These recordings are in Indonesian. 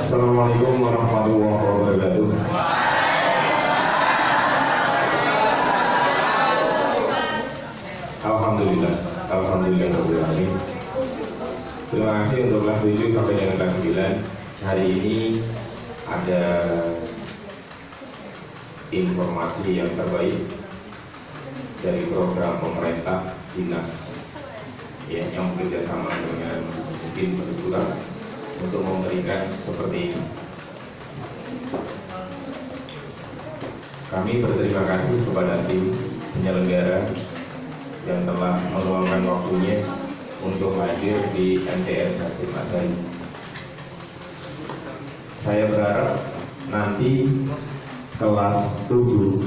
Assalamualaikum warahmatullahi wabarakatuh. Alhamdulillah. Terima kasih untuk kelas 7 sampai dengan kelas 9. Hari ini ada informasi yang terbaik dari program pemerintah dinas yang bekerja sama dengan mungkin perguruan untuk memberikan seperti ini. Kami berterima kasih kepada tim penyelenggara yang telah meluangkan waktunya untuk hadir di MTS Hasyim Asy'ari. Saya berharap nanti kelas 7,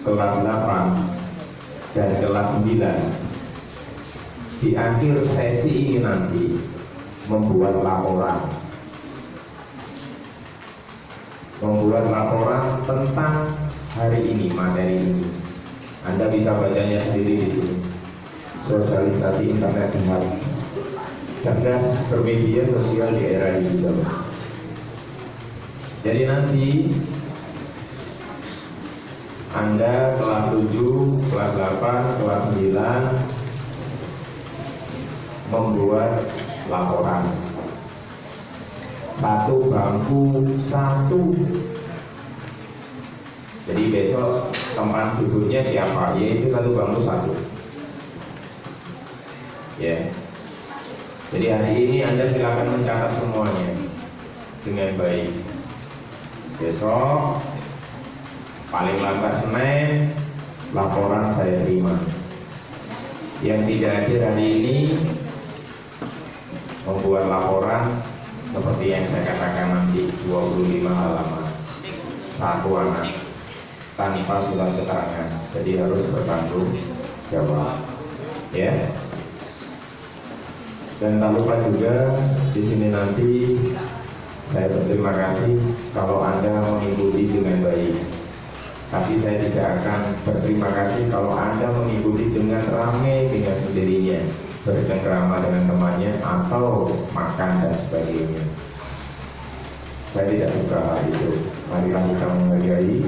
kelas 8, dan kelas 9 di akhir sesi ini nanti membuat laporan tentang hari ini, materi ini. Anda bisa bacanya sendiri di sini. Sosialisasi internet sehat, cerdas bermedia sosial di era digital. Jadi nanti Anda kelas 7, kelas 8, kelas 9 membuat laporan. Satu bangku satu. Jadi besok tempat duduknya siapa? Yaitu satu bangku satu. Ya. Jadi hari ini Anda silakan mencatat semuanya dengan baik. Besok paling lambat Senin laporan saya terima. Yang tidak hadir hari ini membuat laporan seperti yang saya katakan nanti 25 halaman, satu anak tanpa surat keterangan, jadi harus bertanggung jawab, ya. Dan tak lupa juga di sini nanti saya berterima kasih kalau Anda mengikuti dengan baik. Tapi saya tidak akan berterima kasih kalau Anda mengikuti dengan ramai dengan sendirinya, bercengkrama dengan temannya atau makan dan sebagainya. Saya tidak suka hal itu. Marilah kita menghargai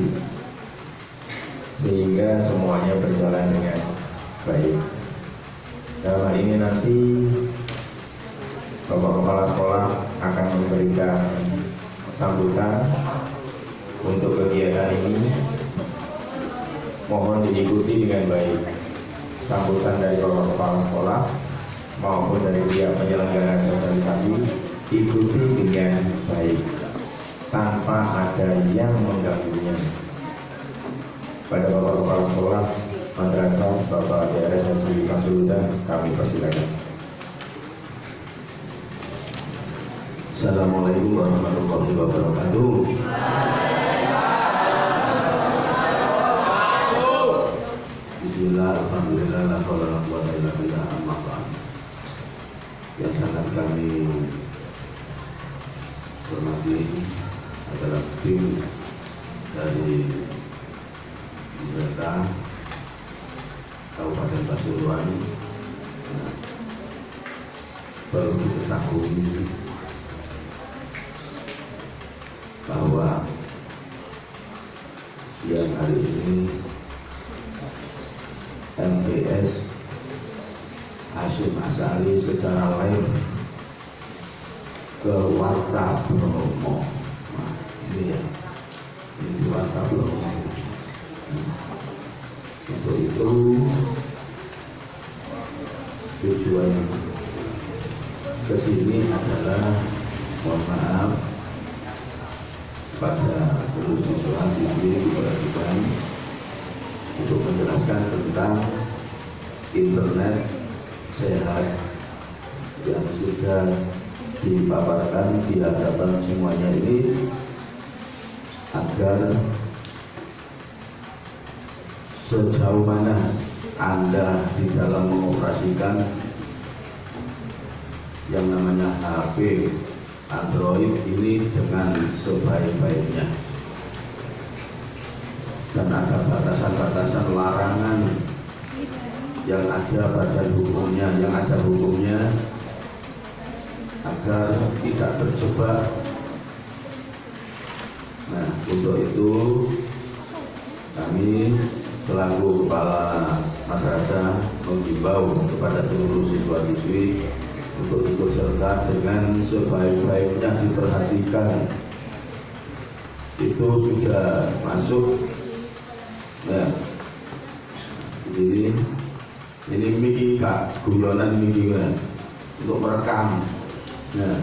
sehingga semuanya berjalan dengan baik. Dalam hal ini nanti Bapak Kepala Sekolah akan memberikan sambutan untuk kegiatan ini. Mohon diikuti dengan baik. Sambutan dari Bapak Kepala Sekolah maupun dari pihak penyelenggara sosialisasi ikuti dengan baik tanpa ada yang mengganggunya. Pada Bapak Kepala Sekolah Madrasah Bapak DRS Haji Samsudin kami persilakan. Assalamualaikum warahmatullahi wabarakatuh. Bismillah, alhamdulillah, la haula wala quwwata illa billah, amma ba'd. Yang sangat kami hormati adalah tim dari pemerintah Kabupaten Pasuruan. Perlu diketahui bahwa siang hari ini MTS Hasyim Asy'ari secara live ke Warta Bromo. Nah, ini ya, ini Warta Bromo. Untuk itu tujuan kesini adalah mohon maaf pada seluruh siswa siswi diperhatikan untuk menjelaskan tentang internet sehat yang sudah dipaparkan di hadapan semuanya ini, agar sejauh mana Anda di dalam mengoperasikan yang namanya HP Android ini dengan sebaik-baiknya, dan ada batasan-batasan larangan yang ada pada hukumnya, agar tidak terjebak. Nah, untuk itu kami selaku kepala madrasah menghimbau kepada seluruh siswa-siswi untuk ikut serta dengan sebaik-baiknya diperhatikan. Itu sudah masuk. Nah, jadi ini mikika, guyonan mikika untuk merekam. Nah,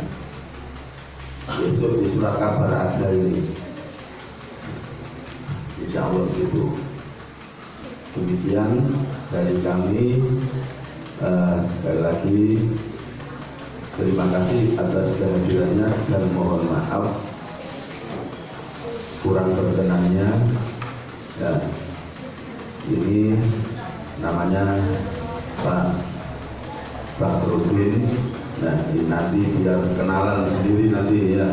besok di surat kabar ada ini, insya Allah gitu. Demikian dari kami, sekali lagi terima kasih atas kehadirannya dan mohon maaf kurang berkenannya. Ya, ini namanya Pak Rudin. Nah, ini nanti biar kenalan sendiri nanti ya.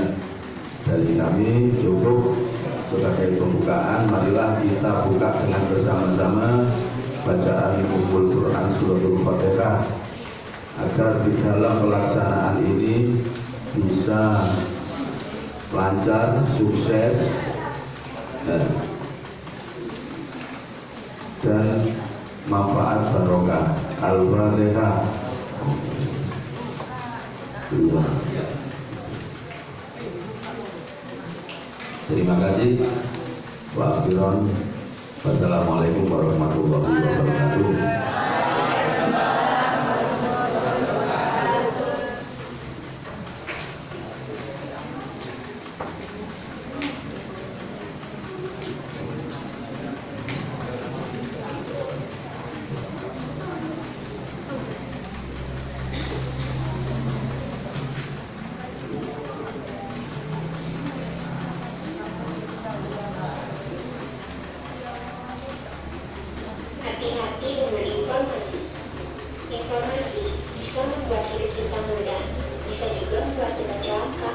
Dari kami cukup sebagai pembukaan. Marilah kita buka dengan bersama-sama bacaan Ummul Quran Suratul Fatihah, agar di dalam pelaksanaan ini bisa lancar, sukses, dan manfaat barokah. Al-Fatihah. Terima kasih. Wassalamualaikum warahmatullahi wabarakatuh. Hati-hati dengan informasi. Informasi bisa membuat hidup kita mudah, bisa juga membuat kita celaka.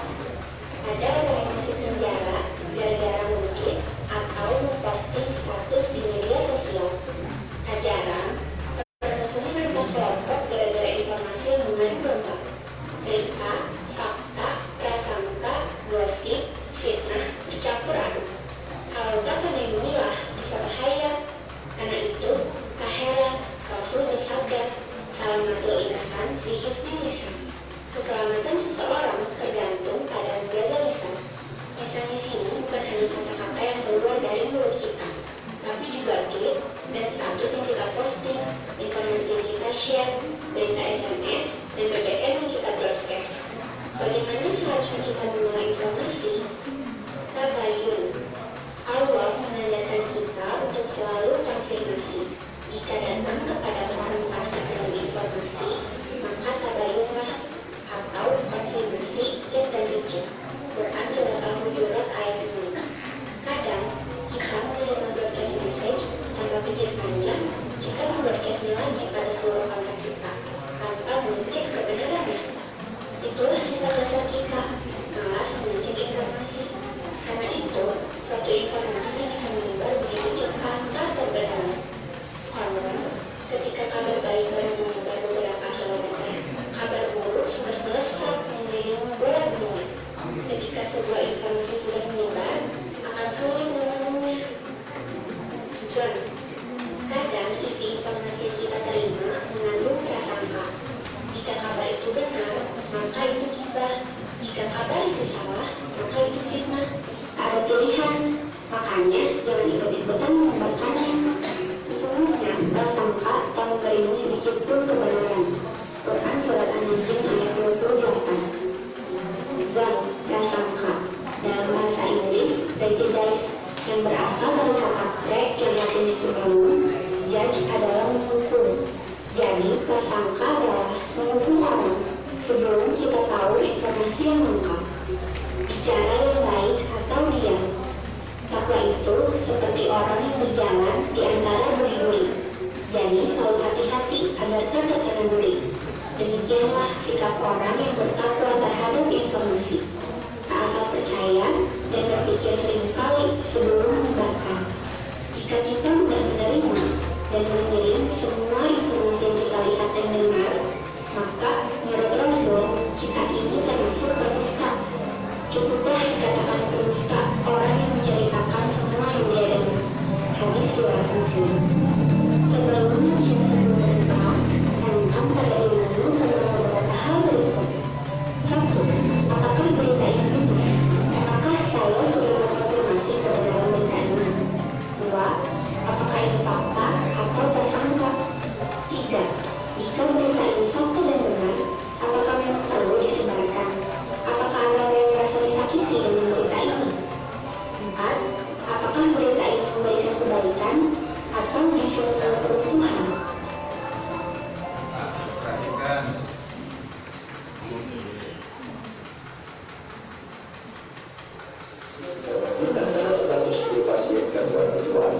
Ada orang yang masuk penjara gara-gara mungkin atau memposting status di media sosial. Tak jarang, permusuhan antar kelompok gara-gara informasi yang mengandung lengkap. Berita, fakta, prasangka, gosip, fitnah bercampur aduk. Kalau tak melindungilah, bisa bahaya. Karena itu, tak heran Rasul bersabda, "Salamatul insan fi hifdzil lisan." Keselamatan seseorang tergantung pada menjaga lisan. Lisan di sini bukan hanya kata-kata yang keluar dari mulut kita, tapi juga tweet dan status yang kita posting, informasi yang kita share, berita SMS, dan BBM yang kita broadcast. Bagaimana seharusnya kita mengolah informasi? Tabayun. Allah menandakan kita untuk selalu konfirmasi. Jika datang kepada komunikasi dengan informasi, maka tabayunlah atau konfirmasi, cek dan dicek. Quran Surat Al-Hujurat ayat 6. Kadang kita menerima broadcast message tanpa pikir panjang, kita membroadcastnya lagi pada seluruh kontak kita tanpa mengecek kebenarannya. Itulah sifat dasar kita, malas mengecek informasi. Karena itu, suatu informasi bisa menyebar begitu cepat tanpa berhalang. Konon, ketika kabar baik baru menyebar beberapa kilometer, kabar buruk sudah melesat mengelilingi bola bumi. Ketika sebuah informasi sudah menyebar, akan sulit menemunya. Zon. Kadang isi informasi yang kita terima mengandung prasangka. Jika kabar itu benar, maka itu gibah. Jika kabar itu salah, maka itu fitnah. Ada pilihan, makanya jangan ikut-ikutan menyebarkannya. Sesungguhnya prasangka tak memberimu sedikit pun kebenaran. Quran Surat An-Najm ayat 28. Zon, prasangka. Dalam bahasa Inggris, sangka adalah menghukum orang sebelum kita tahu informasi yang lengkap. Bicara yang baik atau diam. Takwa itu seperti orang yang berjalan di antara duri-duri. Jadi selalu hati-hati agar tidak terkena duri. Demikianlah sikap orang yang bertakwa terhadap informasi. Tak asal percaya dan berpikir 1000 kali sebelum menyebarkan. Jika kita mudah menerima dan mengirim semua informasi yang kita lihat dan dengar, maka menurut Rasul, kita ini termasuk pendusta. Cukuplah dikatakan pendusta orang yang menceritakan semua yang dia dengar. Hadis riwayat Muslim. Sebelum berita, tanamkan pada ilmu tentang beberapa hal berikut. 1. Apakah berita ini benar? Apakah saya sudah mengkonfirmasi kebenaran berita ini? 2. Apakah ini fakta atau prasangka? 3. Jika berita ini fakta dan benar, apakah memang perlu disebarkan? Apakah ada orang yang merasa disakiti dengan berita ini? 4. Apakah berita ini memberikan kebaikan atau justru permusuhan? Perhatikan. Bukanlah status pasien gangguan kejiwaan.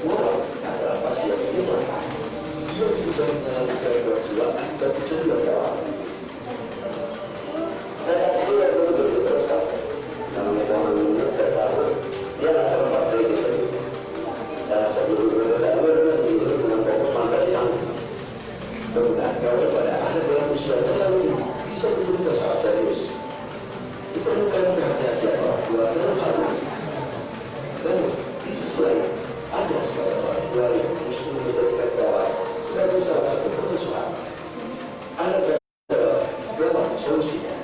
Moral adalah pasien yang lemah. Dia juga mengalami gangguan jiwa dan kecanduan dalam. Saya tidak betul teruskan. Namun ekonominya saya tahu dia akan membantu itu. Dan sebelum berdakwah dengan fokus mandat yang berdakwah pada anak dalam usia terlalu bisa menjadi masalah serius. Diperlukan kehati-hatian orang tua dalam hal ini. Dan di sisi lain, ada sebagian orang tua yang justru menjadikan gawat sebagai salah satu permusuhan. Ada gawat solusinya.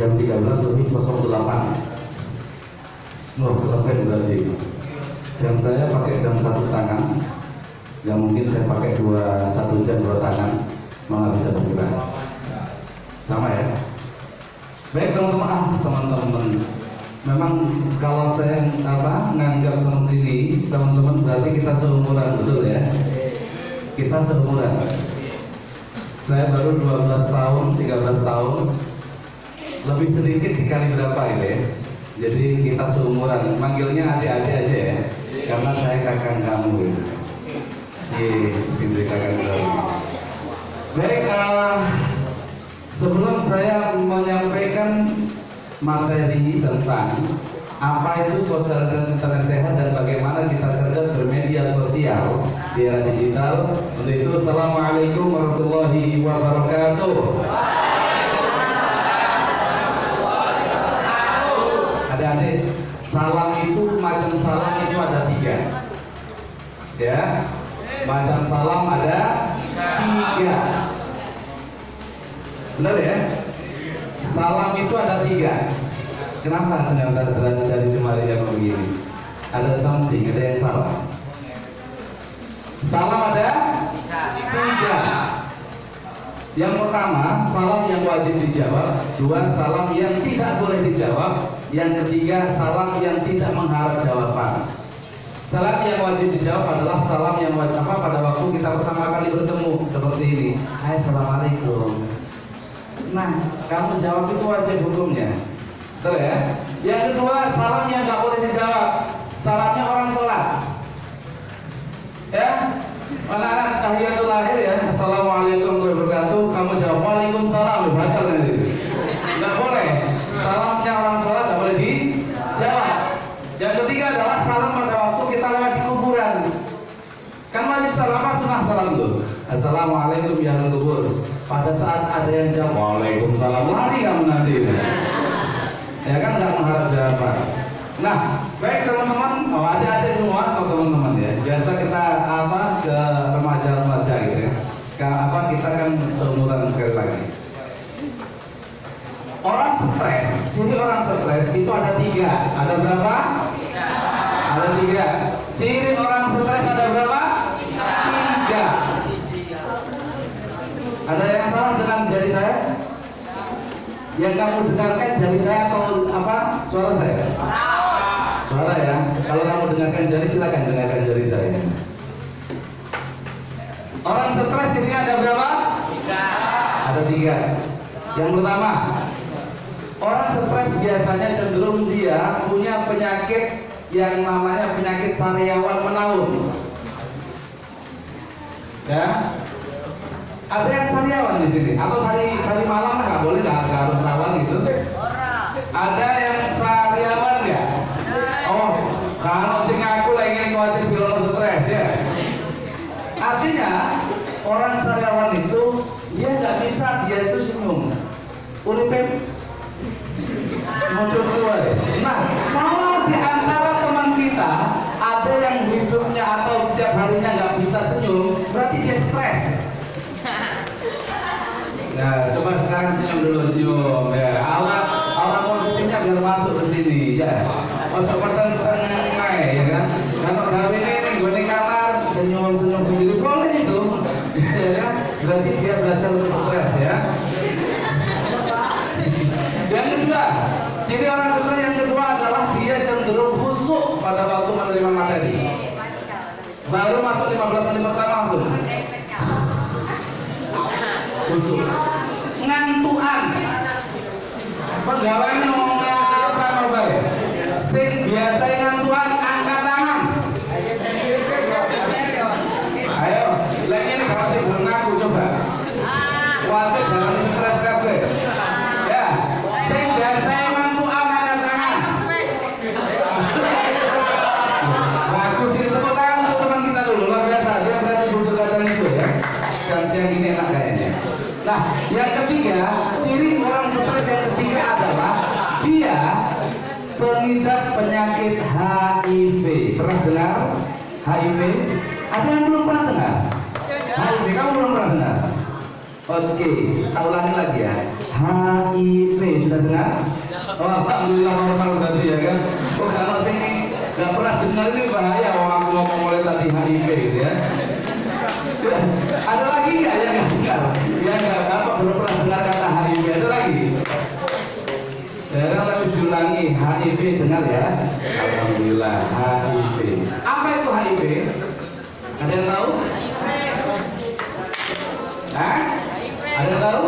jam 13:08. Lebih berarti. Jam saya pakai jam 1 tangan, yang mungkin saya pakai 1 jam 2 tangan, malah bisa bergerak. Sama ya? Baik teman-teman, memang kalau saya nganggap seperti ini, teman-teman, berarti kita seumuran, betul ya? Kita seumuran. Saya baru 12 tahun, 13 tahun, lebih sedikit dikali berapa ini ya? Jadi kita seumuran, manggilnya adik-adik aja ya, karena saya kakak kamu. Iya, kakak kamu. Baik, sebelum saya menyampaikan materi tentang apa itu sosialisasi internet sehat dan bagaimana kita cerdas bermedia sosial di era digital, untuk itu Assalamualaikum warahmatullahi wabarakatuh. Adik-adik, salam itu macam salam itu ada 3, ya. Macam salam ada 3. Benar ya? Salam itu ada 3. Kenapa dengan dari jemari yang begini? Ada something, ada yang salah. Salam ada 3. Yang pertama, salam yang wajib dijawab. 2, salam yang tidak boleh dijawab. Yang ketiga, salam yang tidak mengharap jawaban. Salam yang wajib dijawab adalah salam yang wajib pada waktu kita pertama kali bertemu, seperti ini. Hai, assalamualaikum. Nah, kamu jawab itu wajib hukumnya. Betul ya? Yang kedua, salam yang nggak boleh dijawab. Salamnya orang sholat. Ya? Anak-anak tahiyatul lahir ya. Assalamualaikum warahmatullahi wabarakatuh. Kamu jawab waalaikumsalam. Batal nanti. Nggak boleh. Salamnya orang sholat nggak boleh dijawab. Yang ketiga adalah salam pada waktu kita lewat di kuburan. Kan wajib salam, sunnah salam tuh. Assalamualaikum ya ahli kubur. Pada saat ada yang jawab waalaikumsalam, lari kamu nanti. Ya kan, nggak mengharap jawaban. Nah, baik teman-teman, adik-adik semua atau teman-teman ya. Biasa kita ke remaja-remaja gitu ya. Kita kan seumuran sekali lagi. Orang stres, ciri orang stres itu ada 3. Ada berapa? 3. Ada 3. Ciri orang stres ada berapa? 3. Ada yang salah dengan jari saya? Yang kamu dengarkan jari saya atau suara saya? Suara ya. Kalau kamu dengarkan jari, silakan dengarkan jari saya. Orang stres cirinya ada berapa? 3. Ada 3. Yang pertama, orang stres biasanya cenderung dia punya penyakit yang namanya penyakit sariawan menaun. Ya, ada yang sariawan di sini atau sari malam nggak boleh, nggak harus rawan gitu. Ada yang sariawan ya? Oh, kalau sing aku lagi ingin khawatir bilang stres ya. Artinya orang sariawan itu dia nggak bisa dia itu senyum. Uripin muncul keluar. Nah, kalau di antara teman kita ada yang hidupnya atau setiap harinya nggak bisa senyum, berarti dia stres. Nah, coba sekarang senyum dulu, senyum ya. Aura positifnya biar masuk ke sini ya. Masuk pertengahan ya kan. Kalau gawe ini gue di kamar senyum sendiri boleh itu. Ya kan? Berarti dia belajar untuk stres ya. Yang kedua, ciri orang stres yang kedua adalah dia cenderung khusyuk pada waktu menerima materi. Baru masuk 15 menit pertama langsung khusyuk. Ngantuan. Pegawai ngomongnya apa mobile? Sing biasa ngantuan angkat tangan. Ayo, lagi ini kalau sih belum ngaku coba. Waduh, dalam stres kabeh. Ya, sing biasa ngantuan angkat tangan. Bagus, ini tepuk tangan untuk teman kita dulu, luar biasa. Dia berarti butuh kacang itu ya. Siang ini enak kayaknya. Nah, yang ketiga, ciri orang stres yang ketiga adalah dia pengidap penyakit HIV. Pernah dengar HIV? Ada yang belum pernah dengar? HIV, kamu belum pernah dengar? Oke, kita ulangi lagi ya. HIV sudah dengar? Oh, alhamdulillah normal berarti ya kan. Oh, kalau saya nggak pernah dengar ini bahaya. Aku ngomong mulai tadi HIV gitu ya. Ada lagi nggak yang nggak dengar? Ya nggak apa belum pernah dengar kata HIV. Ada lagi? Ya kan harus diulangi. HIV dengar ya. Alhamdulillah HIV. Apa itu HIV? Ada yang tahu? Hah? Ada yang tahu?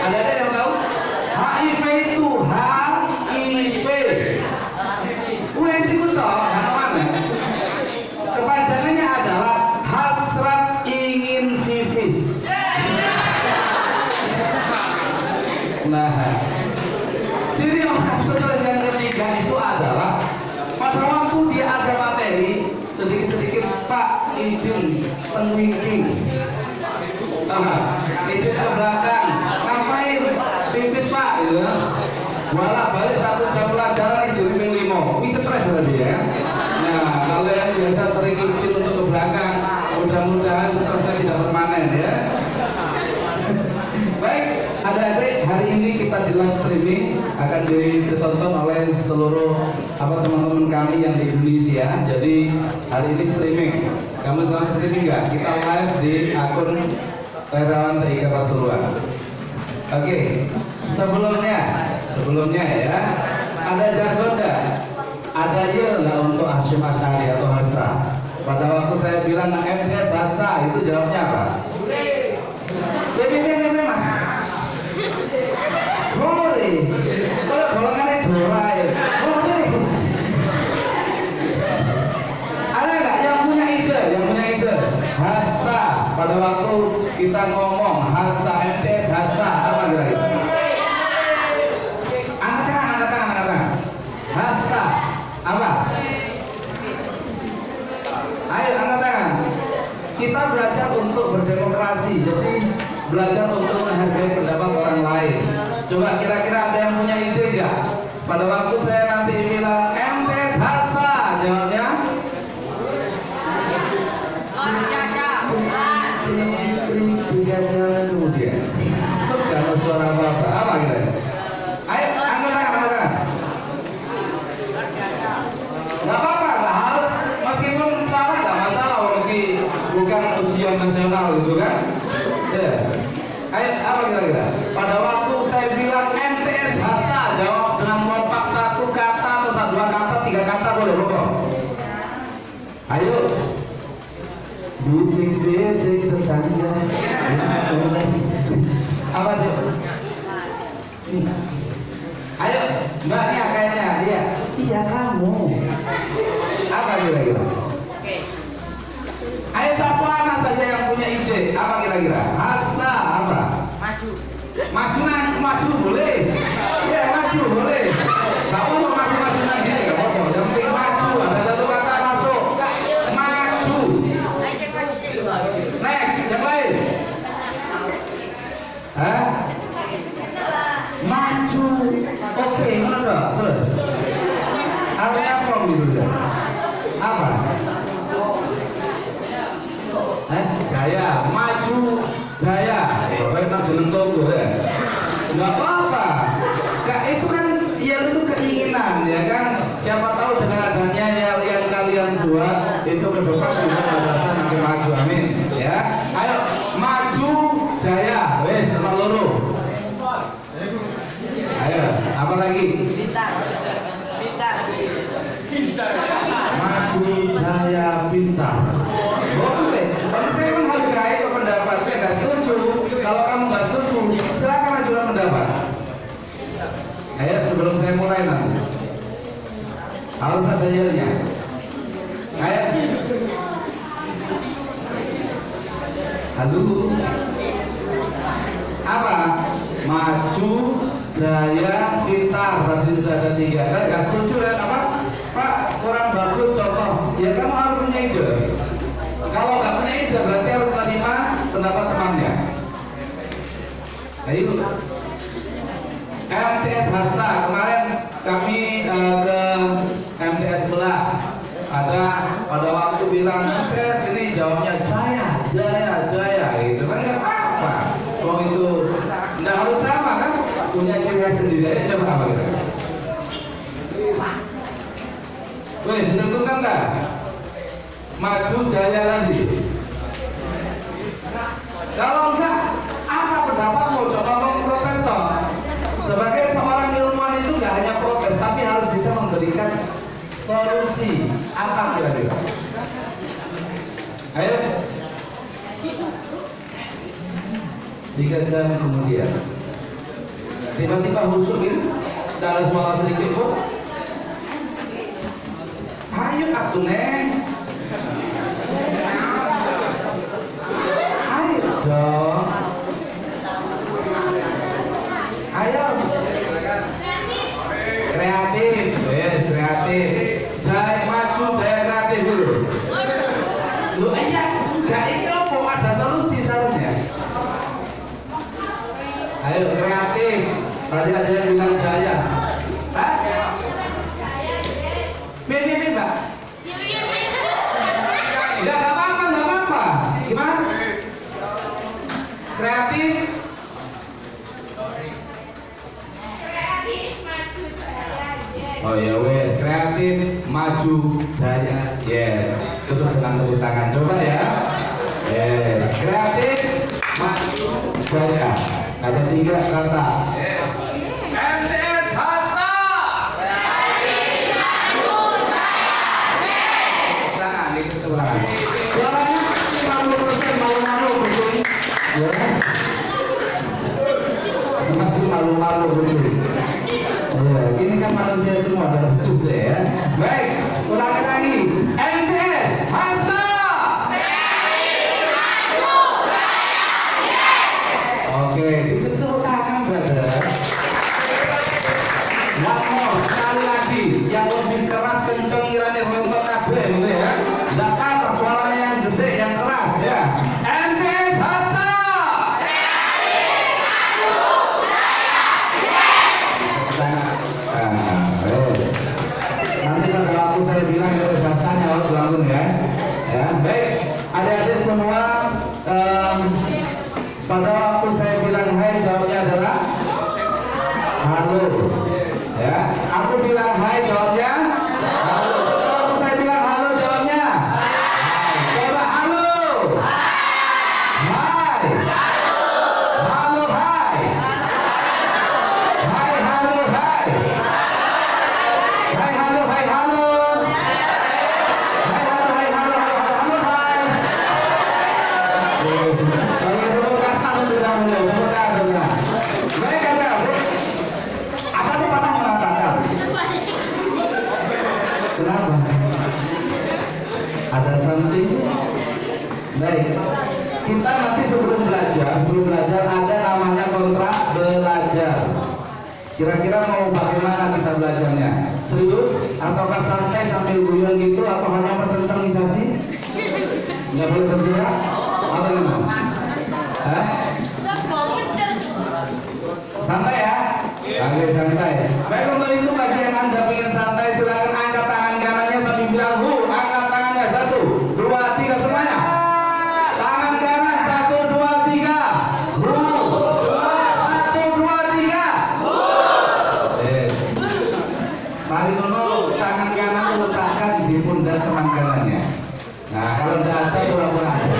Ada yang tahu? HIV itu HIV. Wes itu toh, mana? Kepanjangannya adalah hasrat ingin vivis. Nah, jadi setelah yang ketiga itu adalah pada waktu dia ada materi sedikit-sedikit Pak izin penwingking. Izin ke belakang, ngapain? Pipis Pak, gitu. Bolak balik 1 jam pelajaran izin ping 5. Ini stres berarti ya. Nah, kalau yang biasa sering izin untuk ke belakang, mudah-mudahan stresnya tidak permanen ya. Baik, adik-adik, hari ini kita di live streaming akan ditonton oleh seluruh teman-teman kami yang di Indonesia. Jadi hari ini streaming. Kamu telah streaming nggak? Kita live di akun Relawan TIK Pasuruan. Oke, sebelumnya ya, ada jargon nggak? Ada ya nggak untuk Hashim Asy'ari atau Hasta? Pada waktu saya bilang MTS Hasta, itu jawabnya apa? Mas. Boleh. Kalau golongannya Dora ya. Boleh. Ada nggak yang punya ide? Hasta. Pada waktu kita ngomong Hasta MTS Hasta apa kira-kira? Angkat tangan. Hasta apa? Ayo angkat tangan. Kita belajar untuk berdemokrasi. Jadi belajar untuk menghargai pendapat orang lain. Coba kira-kira ada yang punya ide nggak? Pada waktu saya nanti bilang MTS Hasta, jawabnya? Tiga jalan kemudian. Kalau suara apa kira? Ayo angkat tangan. Nggak apa-apa, nggak harus meskipun salah nggak masalah. Bukan ujian nasional gitu kan? Ya. Ayo, apa kira-kira? Pada waktu saya bilang MTS Hasta, jawab dengan kompak 1 kata atau 2 kata, 3 kata boleh pokok. Ayo. Bisik-bisik tetangga. Apa tuh? Ayo, mbaknya kayaknya, iya. Iya kamu. Apa kira-kira? Ayo siapa anak saja yang punya ide? Apa kira-kira? Hasta apa? Maju boleh. Ya maju boleh. Kamu mau maju lagi nggak apa-apa. Yang penting maju. Ada 1 kata masuk. Maju. Next, yang lain. Hah? Maju. Oke, mana terus? Area from itu. Apa? Jaya, maju, jaya. Kita jeneng toko ya. Nggak apa-apa. Itu kan ya itu keinginan ya kan. Siapa tahu dengan adanya yang kalian buat itu ke depan juga madrasah makin maju. Amin. Ya. Ayo maju, jaya. Wes sama loro. Ayo, apa lagi? Pintar. Maju, jaya, pintar. Boleh. Tapi saya menghargai pendapatnya, nggak setuju. Kalau kamu nggak setuju, silakan ajukan pendapat. Ayo sebelum saya mulai nanti, harus ada yelnya. Ayo. Halo. Apa? Maju, jaya, pintar. Tadi sudah ada 3. Kan nggak setuju ya? Apa? Pak kurang bagus contoh. Ya kamu harus punya ide. Kalau nggak punya ide berarti harus menerima pendapat temannya. Ayo. MTS Hasta kemarin kami ke MTS Belah. Ada pada waktu bilang MTS ini jawabnya jaya gitu kan nggak apa-apa. Kalau Jadi coba apa kita? Weh, ditentukan nggak? Maju jaya lagi. Kalau enggak, apa pendapatmu? Coba ngomong protes toh. Sebagai seorang ilmuwan itu nggak hanya protes, tapi harus bisa memberikan solusi. Apa kira-kira? Ayo. 3 jam kemudian, tiba-tiba husuk gitu, tidak ada suara sedikit pun. Ayo atuh neng. Ayo dong. Ayo. Kreatif, kreatif. Jaya maju, jaya kreatif dulu. Lu iya, enggak ini apa? Ada solusi seharusnya. Ayo kreatif. Tadi ada yang bilang jaya. Hah? Mimi Mbak. Enggak apa-apa. Gimana? Kreatif. Oh ya wes, kreatif, maju, jaya, yes. Tutup dengan tepuk tangan, coba ya. Yes, kreatif, maju, jaya. Ada 3 kata. Yes. MTS Hasa. Tangan, itu sebelah. Suaranya 50% malu-malu betul. Ya. Masih malu-malu betul. Ya, ini kan manusia semua dalam tubuh ya. Baik, ulangi lagi. MTS Hasa. Oke, itu tangan brother. One more, sekali lagi. Yang lebih keras kenceng irane rombak kabeh gitu ya. Enggak apa suaranya yang gede, yang keras ya. MTS Hasa. Nanti pada waktu saya bilang itu bahasanya harus bangun ya. Ya, baik. Adik-adik semua, pada waktu saya bilang hai jawabnya adalah halo. Ya, aku bilang hai jawabnya halo. Waktu saya bilang halo jawabnya coba halo. Hai. Halo hai. Hai halo hai. Hai halo hai halo. Hai halo hai halo halo hai. Kalau itu kata sudah sudah. Baik ada. Apa tuh patah mengatakan? Kenapa? Ada something? Baik. Kita nanti sebelum belajar ada namanya kontrak belajar. Kira-kira mau bagaimana kita belajarnya? Serius? Ataukah santai sambil guyon gitu? Atau hanya bersentralisasi? Nggak boleh bergerak? Atau gimana? Hah? Santai ya? Oke, santai. Baik, untuk itu bagi yang Anda ingin santai, silakan angkat tangan kanannya sambil bilang hu. Angkat tangannya 1, 2, 3 semuanya. Tangan kanan 1, 2, 3. Hu. 1, 2, 3. Hu. Mari dulu tangan kanan letakkan di pundak teman kanannya. Nah, kalau tidak ada pura-pura aja.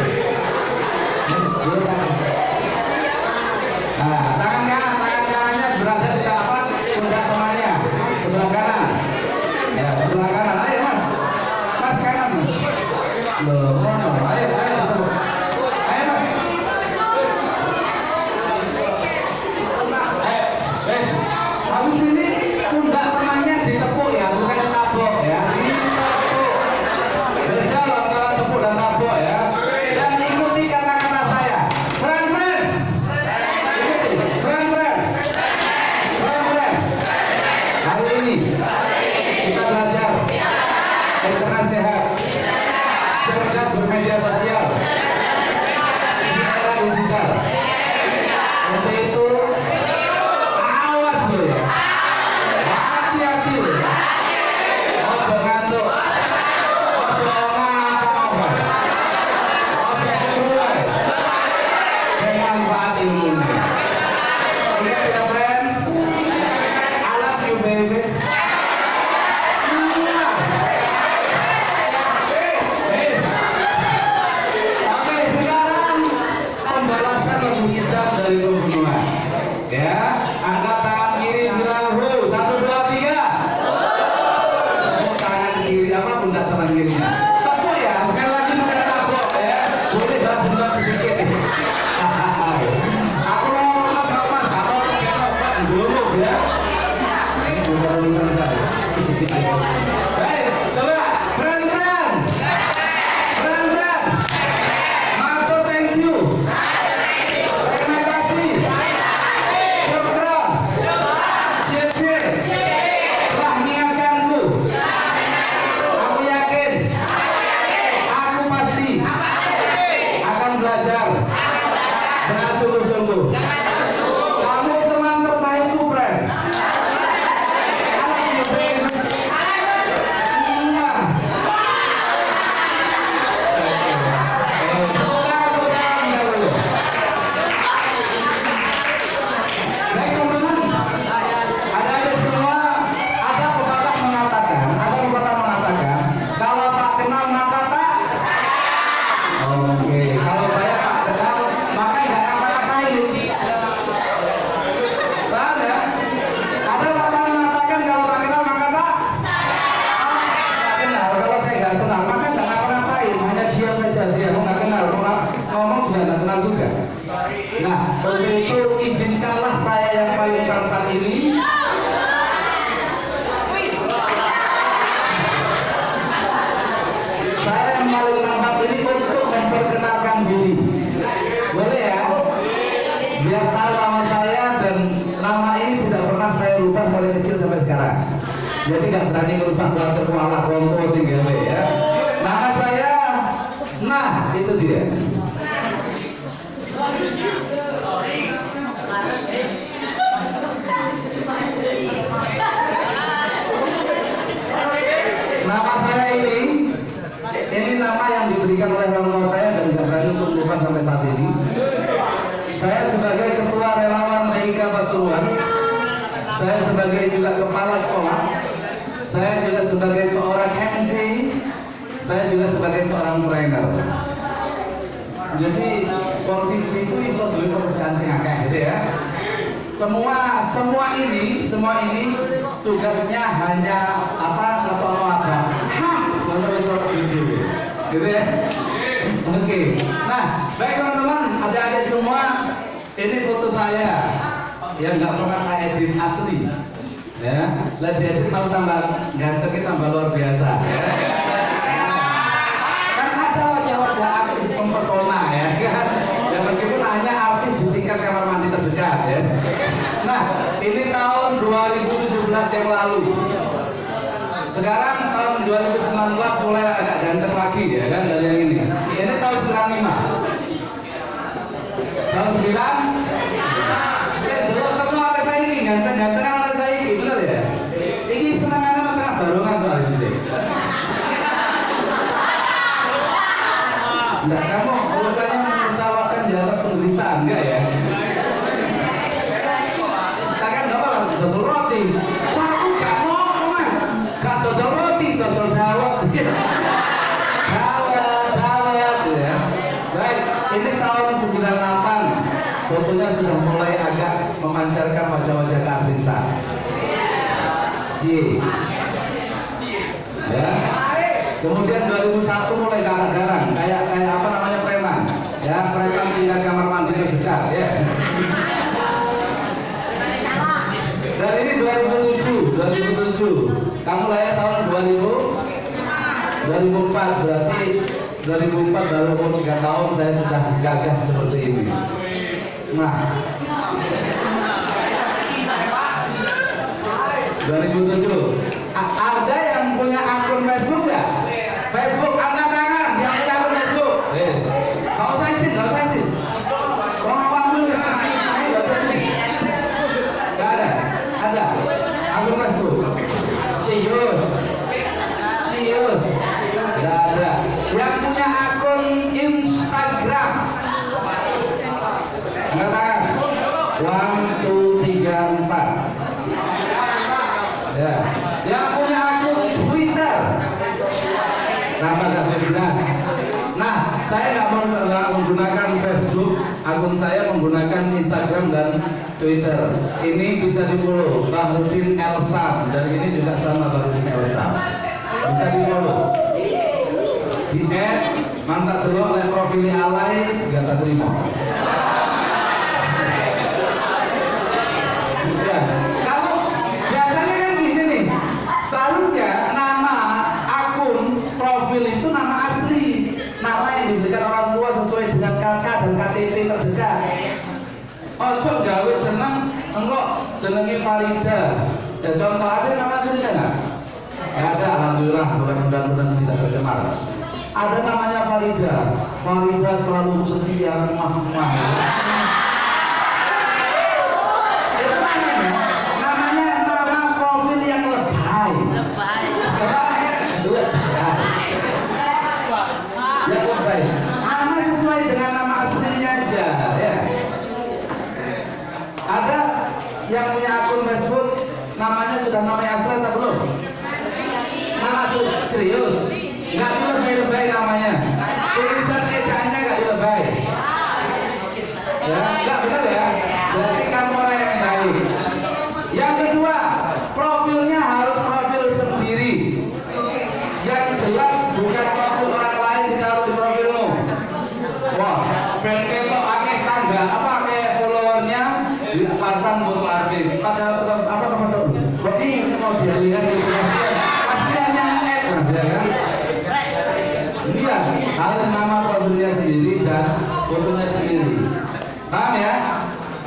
belajar. Dengan sungguh-sungguh. Kamu teman terbaikku, friend. Nah, untuk itu izinkanlah saya yang paling tampan ini untuk memperkenalkan diri. Boleh ya? Biar tahu nama saya, dan nama ini tidak pernah saya lupa mulai kecil sampai sekarang. Jadi nggak berani merusak keluarga kepala kompo singgah ya. Nama saya, nah itu dia. Nama saya ini nama yang diberikan oleh orang tua saya dan tidak berani untuk lupa sampai saat ini. Saya sebagai ketua relawan TIK Pasuruan, saya sebagai juga kepala sekolah, saya juga sebagai seorang MC, saya juga sebagai seorang trainer. Jadi posisi itu iso duwe pekerjaan sing akeh gitu ya. Semua ini tugasnya hanya atau apa? Gitu ya. Oke. Nah, baik teman-teman, adik-adik semua, ini foto saya yang nggak pernah saya edit asli. Ya, lihat edit mau tambah ganteng, tambah luar biasa. Ya. Kan ada wajah-wajah artis pempesona ya kan. Ya meskipun hanya artis di tingkat kamar mandi terdekat ya. Nah, ini tahun 2017 yang lalu. Sekarang tahun 2019 mulai agak ganteng lagi ya kan dari yang ini. Ini tahun 95. Tahun 9. Dulu ketemu oleh saya ini ganteng oleh saya ini, benar ya? Ini senangannya masalah barongan soal ini. Enggak, kamu bukannya menertawakan di atas penderitaan enggak ya? Kita kan enggak apa-apa, dodol roti. Wah, aku enggak mau, Mas. Enggak dodol roti, dodol dawet. Dawet ya. Baik, ini tahun 98. Fotonya sudah mulai agak memancarkan wajah-wajah keartisan. Ya. Kemudian 2001 mulai garang-garang, kayak apa namanya preman, ya preman tinggal kamar mandi terdekat, ya. Dan ini 2007, kamu lahir tahun 2004, berarti 2004 baru umur 3 tahun saya sudah gagah seperti ini. Nah, 2007, ada yang punya akun Facebook nggak? Facebook angkat tangan yang punya akun Facebook. Kau saya sih. Kau ngomong nggak ada. Ada akun Facebook. Serius. Nggak ada. Yang punya akun Instagram. Angkat tangan. 1, 2, 3, 4. Ya. Yang punya akun Twitter. Nama gak jelas. Nah, saya nggak menggunakan Facebook, akun saya menggunakan Instagram dan Twitter. Ini bisa di-follow, Bahrudin Elsam, dan ini juga sama Bahrudin Elsam. Bisa di-follow. Di mantap dulu oleh profil alay, nggak terima. Ya, kalau biasanya kan gini nih, seharusnya nama akun profil itu nama asli, nama yang diberikan orang tua sesuai dengan KK dan KTP terdekat. Ojo gawe jeneng engkok jenenge Farida. Ya contoh ada nama aslinya nggak? Nggak ada, alhamdulillah, mudah-mudahan tidak tercemar. ada namanya Farida. Farida selalu ceria, mah-mah. Itu namanya nama profil yang lebay. Yang lebay. Nama sesuai dengan nama aslinya aja, ya. Ada yang punya akun Facebook, namanya sudah namanya asli atau belum? Nama serius? Nggak dilebay-lebay namanya. Tulisan ejaannya nggak dilebay. Ya, nggak benar ya? Berarti kamu orang yang baik. Yang kedua, profilnya harus profil sendiri. Yang jelas bukan profil orang lain ditaruh di profilmu. Wah, pengen kok pakai tangga apa kayak followernya pasang foto artis. Padahal apa teman-teman? Kok ini mau dilihat di kasihannya ya kan? Iya, harus nama profilnya sendiri dan fotonya sendiri. Paham ya?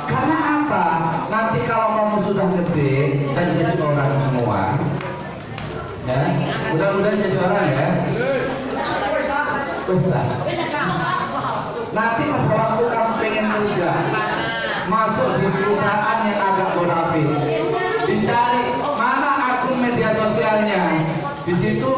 Karena apa? Nanti kalau kamu sudah gede dan jadi orang semua, ya, mudah-mudahan jadi orang ya. Besar. Nanti pada waktu kamu pengen kerja, masuk di perusahaan yang agak bonafit, dicari mana akun media sosialnya. Di situ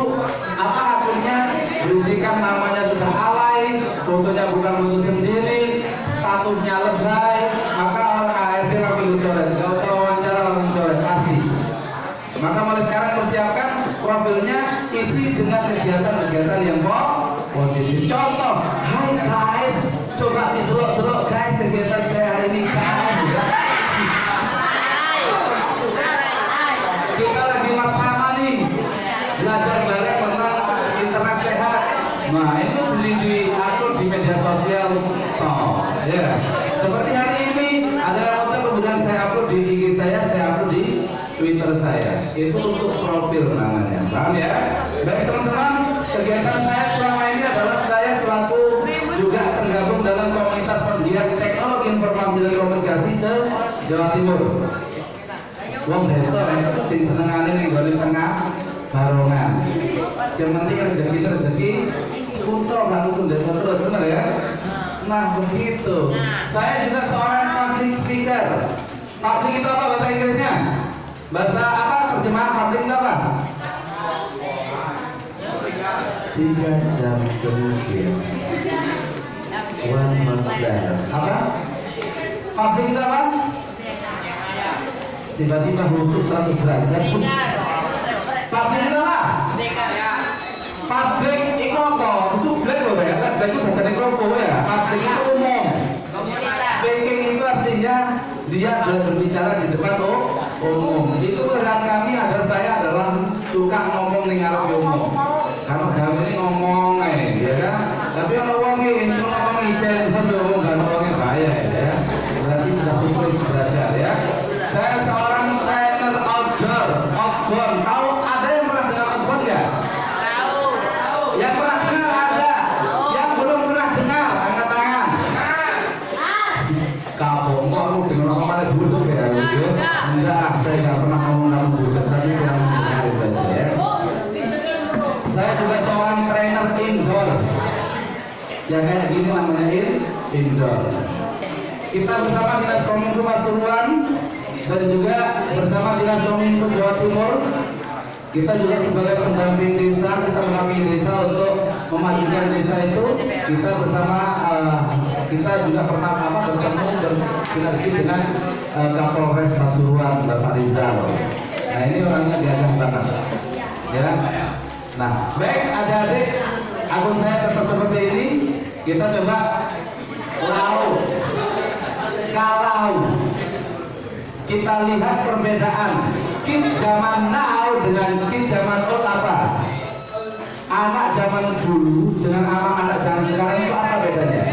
apa akunnya berisikan namanya sudah alay, fotonya bukan foto sendiri, statusnya lebay, maka orang ART langsung dicoret, nggak usah wawancara langsung coret, kasih. Maka mulai sekarang persiapkan profilnya isi dengan kegiatan-kegiatan yang positif. Contoh, hai guys, coba didelok-delok guys kegiatan saya hari ini guys. Kita lagi bersama nih, belajar bareng tentang internet sehat. Nah itu beli di akun di media sosial. Oh, ya. Seperti hari ini ada foto kemudian saya upload di IG saya upload di Twitter saya. Itu untuk profil namanya. Paham ya? Baik teman-teman, kegiatan saya selama ini adalah saya selaku juga tergabung dalam komunitas penggiat teknologi informasi dan komunikasi se-Jawa Timur. Wong desa sing senengane ning gone tengah barongan. Yang penting rezeki putra kan untuk desa terus, benar ya? Nah begitu. Saya juga seorang public speaker. Public itu apa bahasa Inggrisnya? Bahasa apa? Terjemahan public itu apa? 3 jam kemudian One month later. Apa? Public itu apa? Tiba-tiba khusus 100 derajat. Public itu apa? Public itu apa? Itu black loh ya. Black itu bukan kelompok ya. Public itu umum. Speaking itu artinya dia berbicara di depan umum. Itu pekerjaan kami agar saya adalah suka ngomong ning arep umum. Kalau kami ini ngomong ya kan. Tapi kalau ngomong ijen ngomong kan ngomongnya bahaya ya. Berarti sudah sukses belajar ya. Saya seorang trainer outdoor. Tahu ada yang pernah dengar outbound nggak? Tahu. Yang pernah dengar ada. Yang belum pernah dengar angkat tangan. Kamu mau dengar apa malah butuh ya? Enggak, saya nggak pernah ngomong kamu butuh. Tapi saya mendengar itu ya. Saya juga seorang trainer indoor. Ya kayak gini namanya indoor. Kita bersama Dinas Kominfo Pasuruan dan juga bersama Dinas Kominfo Jawa Timur. Kita juga sebagai pendamping desa, kita mendampingi desa untuk memajukan desa itu. Kita bersama kita juga pernah bertemu bersinergi dengan Kapolres Pasuruan Bapak Rizal. Nah ini orangnya diajak banget, ya. Nah baik adik-adik, akun saya tetap seperti ini. Kita coba kalau kita lihat perbedaan kid zaman now dengan kid zaman old apa? Anak zaman dulu dengan anak zaman sekarang itu apa bedanya?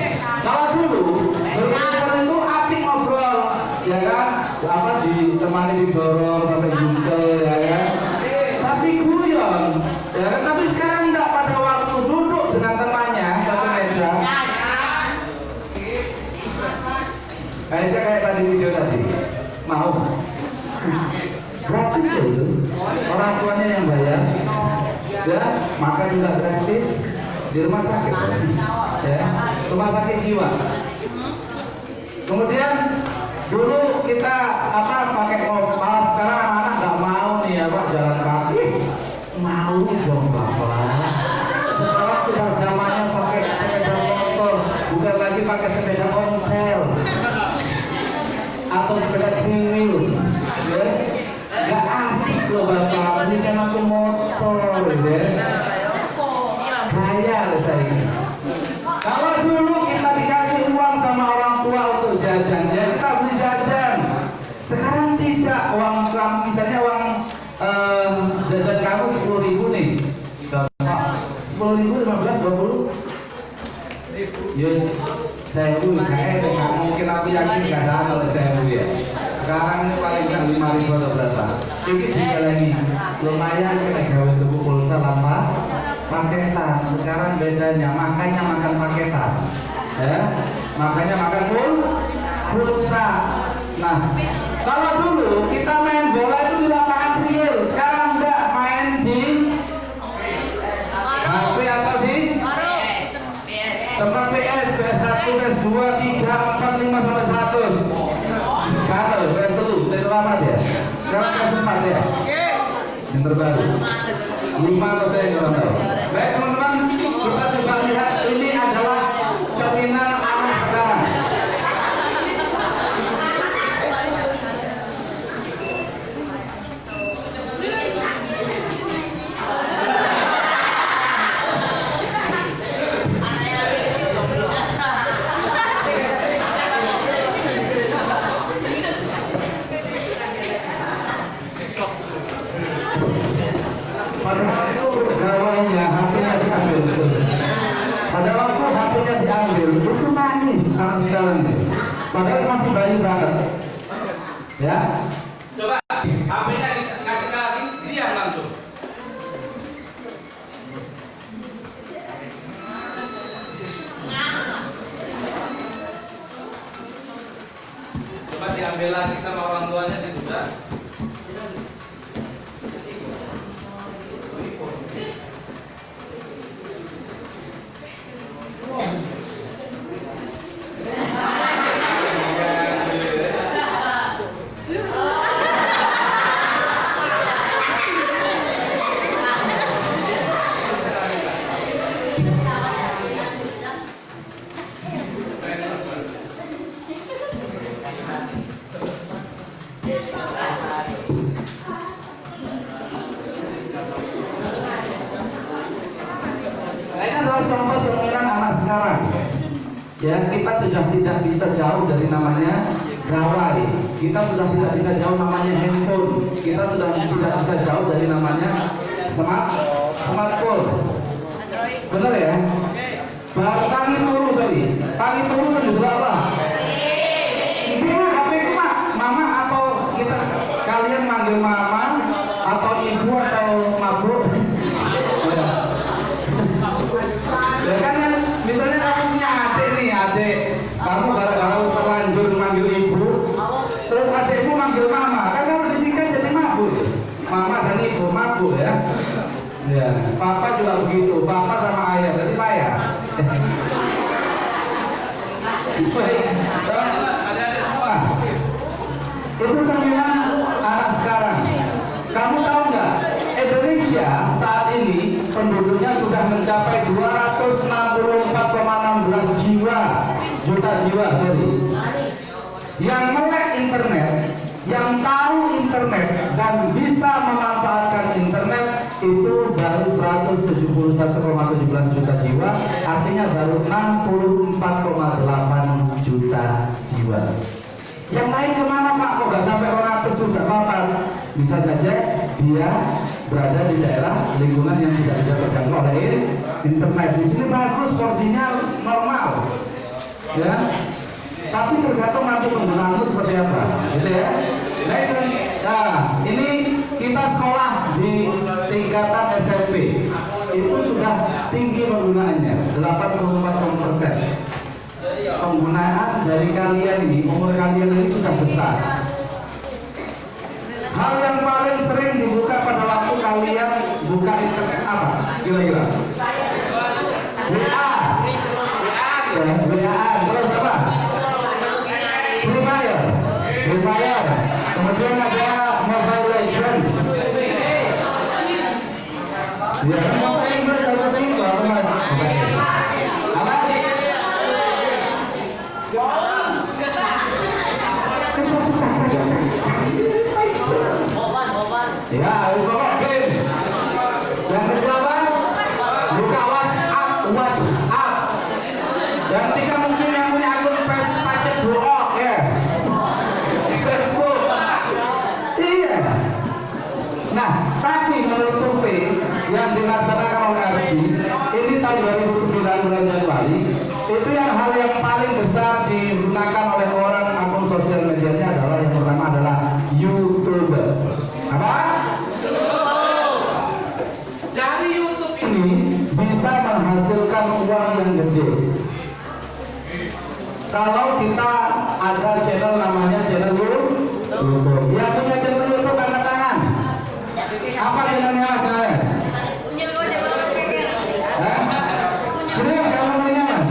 Kalau dulu berkumpul itu asik ngobrol, ya kan? Apa ditemani didorong sampai jungkel, ya kan? Tapi guyon, ya kan? Tapi sekarang enggak, pada waktu duduk dengan temannya satu meja. Kayaknya kayak tadi video tadi. Mau gratis ya itu, orang tuanya yang bayar, ya makan juga gratis, di rumah sakit, ya, rumah sakit jiwa. Kemudian dulu kita pakai kompas, sekarang anak-anak nggak mau nih ya Pak jalan kaki. Mau dong Bapak. Sekarang sudah zamannya pakai sepeda motor, bukan lagi pakai sepeda ontel atau sepeda three wheels. Ya. Gak asik loh Bapak, ini kan aku motor ya. Kaya saya ini. Kalau dulu kita dikasih uang sama orang tua untuk jajan, ya kita beli jajan. Sekarang tidak, uang kamu misalnya uang jajan kamu 10.000 nih. 10.000, 15, 20. Yes, saya nggak mungkin aku yakin nggak ada saya ya. Sekarang ini paling nggak 5.000 atau berapa? Sedikit juga lagi. Lumayan kita gawe tubuh pulsa lama paketan. Sekarang bedanya makanya makan paketan, ya. Makanya makan pulsa. Nah, kalau dulu kita main bola itu di lapangan real, sekarang enggak, main di HP atau di tempat PS, PS1, PS2, 3, 4, 5 sampai 100. Kalau PS1 itu lama dia. Sekarang PS4 ya. Yang terbaru. 5 atau saya nggak tahu. Baik teman-teman, kita coba lihat ini adalah cerminan anak sekarang. Pada waktu HP-nya diambil, itu nangis anak sekarang ini. Padahal masih bayi banget. Ya. Coba HP-nya ngasih lagi, diam langsung. Coba diambil lagi sama orang tuanya tidak. Contoh cerminan anak sekarang, ya kita sudah tidak bisa jauh dari namanya gawai, kita sudah tidak bisa jauh namanya handphone, kita sudah tidak bisa jauh dari namanya smartphone, benar ya? Tangi turu tadi, tangi turu kan juga apa? Ini HP ku mak, mama atau kita kalian manggil mama atau ibu atau mabuk? Ya kan yang misalnya kamu punya adik, kamu gara-gara terlanjur manggil ibu, terus adikmu manggil mama, kan kalau disingkat jadi mabuk, mama dan ibu mabuk ya. Ya, papa juga begitu, papa sama ayah jadi payah. Baik, adik-adik semua, itu cerminan anak sekarang. Kamu tahu nggak? Indonesia saat ini penduduknya sudah mencapai 264,16 juta jiwa, yang melek internet, yang tahu internet dan bisa memanfaatkan internet itu baru 171,17 juta jiwa, artinya baru 64,8 juta jiwa. Yang lain kemana Pak? Kok nggak sampai 100 sudah papan? Bisa saja dia berada di daerah lingkungan yang tidak bisa terjangkau oleh internet. Di sini bagus, 4G-nya normal, ya. Tapi tergantung nanti penggunaanmu seperti apa, gitu ya. Nah, ini kita sekolah di tingkatan SMP, itu sudah tinggi penggunaannya, 84%. Penggunaan dari kalian ini, umur kalian ini sudah besar. Hal yang paling sering dibuka pada waktu kalian buka internet apa? Kira-kira? Ya, pokok game. Yang kedua apa? Buka WhatsApp. Yang ketiga mungkin yang punya akun pacet blog ya. Facebook. Iya. Nah, tapi menurut survei yang dilaksanakan oleh RRI ini tahun 2009 bulan Januari, itu yang hal yang paling besar digunakan oleh orang akun sosial medianya adalah yang pertama adalah YouTuber. Apa? Dari YouTube ini bisa menghasilkan uang yang gede. Kalau kita ada channel namanya channel YouTube, yang punya channel YouTube angkat tangan. Apa channelnya mas? Serius kamu namanya mas?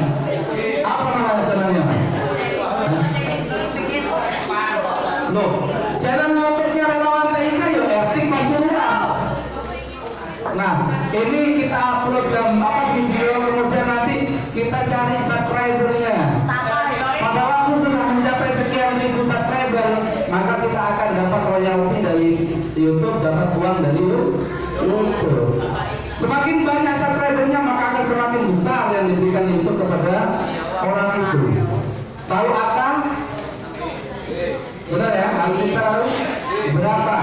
Apa nama channelnya mas? Loh, channel YouTube-nya Relawan TIK yuk, Etik Pasuruan. Nah, ini kita upload video, kemudian nanti kita cari subscribernya. Pada waktu sudah mencapai sekian ribu subscriber, maka kita akan dapat royalti dari YouTube, dapat uang dari YouTube. Semakin banyak subscribernya, maka akan semakin besar yang diberikan YouTube kepada orang itu. Tahu akan? Benar ya? Kita harus berapa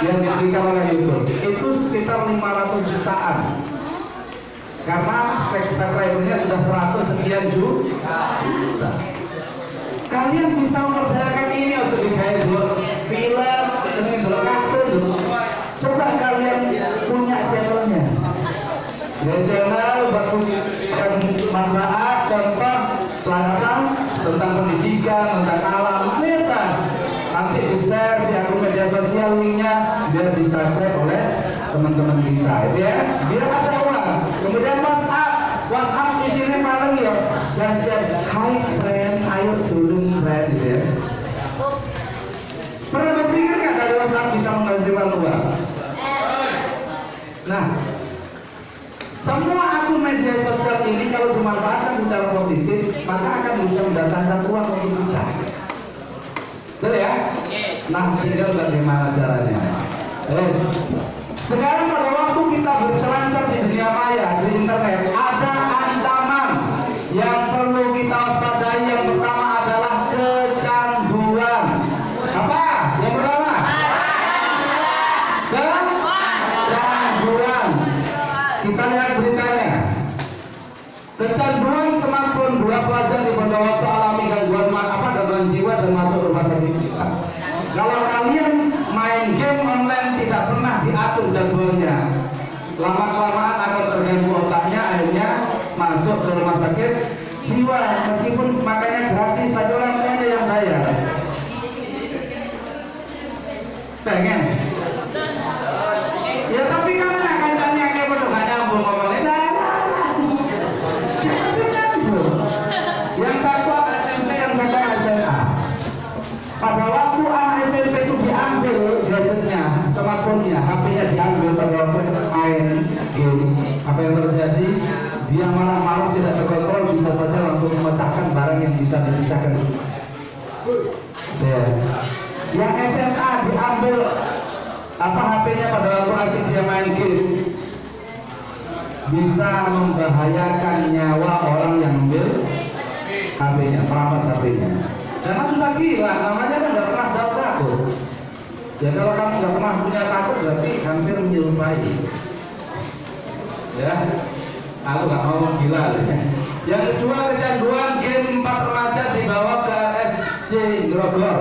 yang diberikan oleh YouTube? Itu sekitar 500 jutaan. Karena subscribernya sudah 100 sekian juta. Kalian bisa memperdayakan ini untuk digawe film, seneng dulu kartun. Coba kalian punya channelnya. Ya channel bermanfaat, contoh pelajaran tentang pendidikan, tentang alam, bebas. Nanti di-share di akun media sosial linknya biar di-subscribe oleh teman-teman kita, itu ya. Biar ada uang. Kemudian WhatsApp isinya paling ya janjian, hai friend, ayo turun friend, gitu ya. Pernah berpikir nggak dari WhatsApp bisa menghasilkan uang? Nah, semua akun media sosial ini kalau dimanfaatkan secara positif, maka akan bisa mendatangkan uang untuk kita. Betul ya? Nah, tinggal bagaimana caranya. Sekarang pada waktu kita berselancar di dunia maya, di internet, ada ancaman yang perlu kita waspadai. Yang pertama adalah kecanduan. Apa? Yang pertama? Kecanduan. Kita lihat beritanya. Kecanduan smartphone, 2 pelajar di Bondowoso alami gangguan jiwa dan masuk rumah sakit kita. Kalau kalian main game online tidak pernah diatur jadwalnya, lama-kelamaan akan terganggu otaknya, akhirnya masuk ke rumah sakit jiwa. Meskipun makanya gratis, tapi orang tuanya yang bayar. Pengen? Ya tapi karena kancanya kayak bodoh gak nyambung ngomongnya. Yang satu SMP, yang satu SMA. Pada waktu anak SMP itu diambil gadgetnya, smartphone-nya, HP-nya diambil pada waktu main game. Apa yang terjadi? Dia marah-marah, tidak terkontrol, bisa saja langsung memecahkan barang yang bisa dipecahkan. Yang SMA diambil HP-nya pada waktu asik dia main game, bisa membahayakan nyawa orang yang ambil HP-nya, perampas HP-nya. Karena sudah gila, namanya kan nggak pernah tahu takut. Ya kalau kamu nggak pernah punya takut berarti hampir menyerupai. Ya, aku nggak mau gila. Yang kedua, kecanduan game 4 remaja dibawa ke RSC Grogol.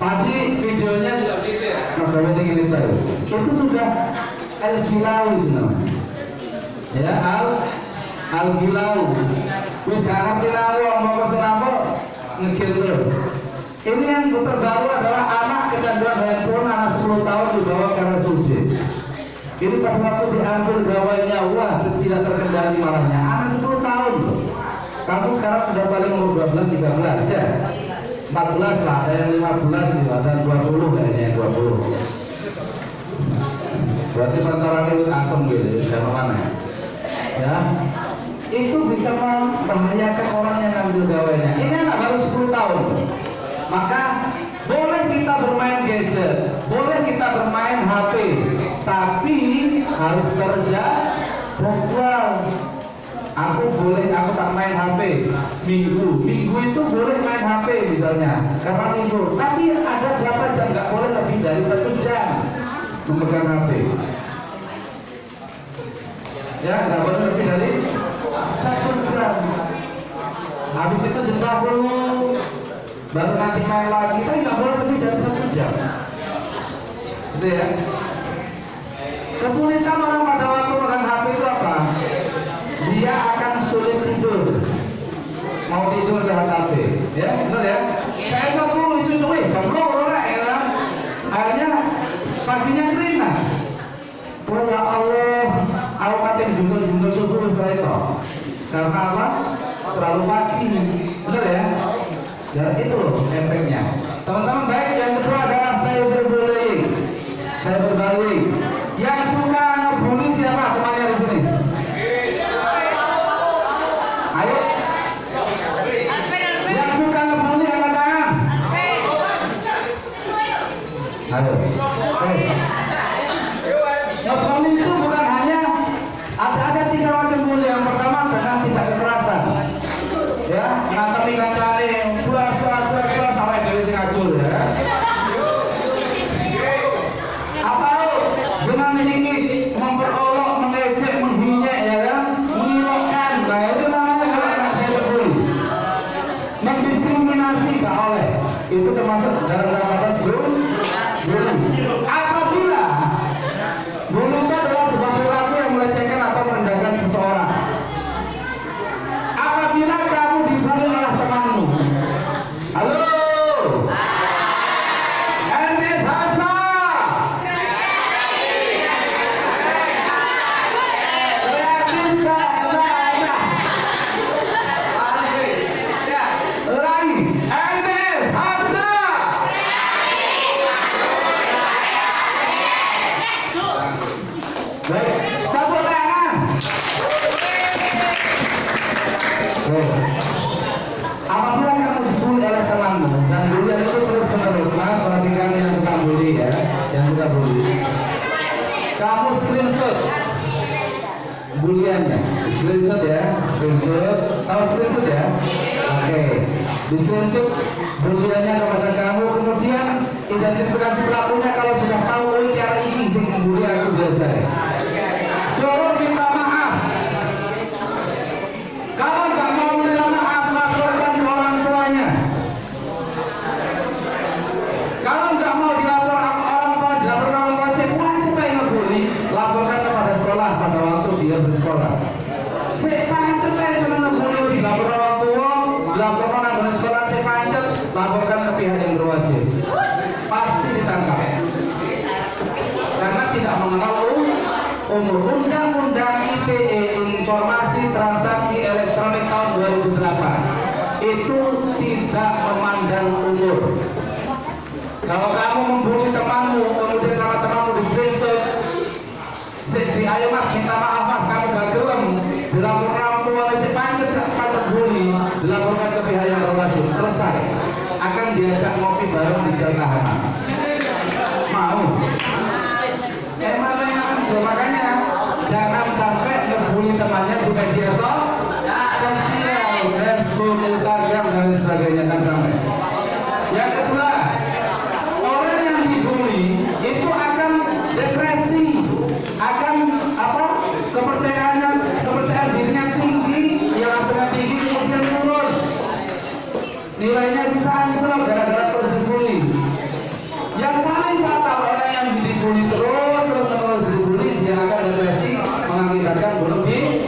Tadi videonya juga gitu ya. Kalau ini tahu, itu sudah Al-Gilau itu namanya. Ya, Al-Gilau. Wis gak ngerti nawang, mau kesenapa ngegil terus. Ini yang terbaru adalah anak kecanduan handphone, anak 10 tahun dibawa ke RSUD. Ini pada waktu diambil gawainya, wah tidak terkendali marahnya. Anak 10 tahun. Kamu sekarang sudah paling umur 12, 13 ya. 14 lah, ada yang 15 gitu, ada 20 kayaknya, 20. Berarti pantaran itu asem gitu, sama mana ya? Itu bisa membahayakan orang yang ambil gawainya. Ini anak baru 10 tahun. Maka boleh kita bermain gadget, tapi harus terjadwal. Aku tak main HP minggu itu boleh main HP misalnya karena libur, tapi ada berapa jam, nggak boleh lebih dari 1 jam memegang HP. Ya, nggak boleh lebih dari 1 jam. Habis itu jeda dulu, baru nanti main lagi, tapi nggak boleh lebih dari 1 jam. Gitu ya. Kesulitan orang pada waktu megang HP itu apa? Dia akan sulit tidur. Mau tidur dengan HP, ya, benar ya? Kayak satu isu jam berapa ya? Akhirnya paginya keringat. Oh ya Allah, aku katain jungkul subuh selesai. Karena apa? Terlalu pagi, benar ya? Dan itu efeknya. Teman-teman baik, yang kedua adalah cyberbullying. Cyberbullying. Yang suka ngebully siapa temannya di sini? Ayo. Yang suka ngebully angkat tangan. Ayo. Ngebully itu bukan hanya ada 3 macam bully. Yang pertama dengan tindak kekerasan. Ya, nanti kancane buat sampai dari sing acur ya. Atau dengan ini memperolok, mengejek, menghina ya kan, mengilokkan, nah itu namanya kalau cyberbullying. Mendiskriminasi nggak oleh, itu termasuk dalam batas bullying. Apabila bullying itu adalah sebuah perilaku yang melecehkan atau merendahkan seseorang. Apabila kamu dibully oleh temanmu, halo, ente sasa, tepuk tangan. Apabila kamu dibully oleh temanmu dan bulian itu terus menerus, maka perhatikan yang suka bully ya, yang suka bully. Kamu screenshot buliannya, screenshot ya, screenshot, tahu screenshot ya? Oke, di screenshot buliannya kepada kamu, kemudian identifikasi pelakunya kalau sudah tahu cara ini sing bully aku biasa. Suruh minta maaf. Kalau nggak mau minta maaf, laporkan ke orang tuanya. Kalau nggak mau dilaporkan orang tua, saya pulang kita yang ngebully, laporkan kepada sekolah pada waktu dia bersekolah. Saya pancet senang ngebully, dilaporkan orang tua, dilaporkan ke sekolah, saya pancet, laporkan ke pihak yang berwajib. Pasti ditangkap. Karena tidak mengenal umur. Undang-Undang ITE Informasi Transaksi Elektronik tahun 2008 itu tidak memandang umur. Kalau kamu membuli temanmu, kemudian sama temanmu di screenshot, ayo mas minta maaf mas, kamu gak gelem, dilaporkan orang tua, si panjat bully, dilaporkan ke pihak yang berwajib, selesai. Akan diajak ngopi bareng di sel tahanan. Mau? Makanya jangan sampai ngebully temannya di media sosial, Facebook, Instagram dan sebagainya, kan sampai. Yang kedua, orang yang dibully itu akan depresi, akan kepercayaan dirinya tinggi, yang hasilnya tinggi kemudian turun, nilainya bisa anjlok gara-gara terus dibully. Yang paling fatal orang yang dibully terus dibully, dia akan depresi, mengakibatkan bunuh diri.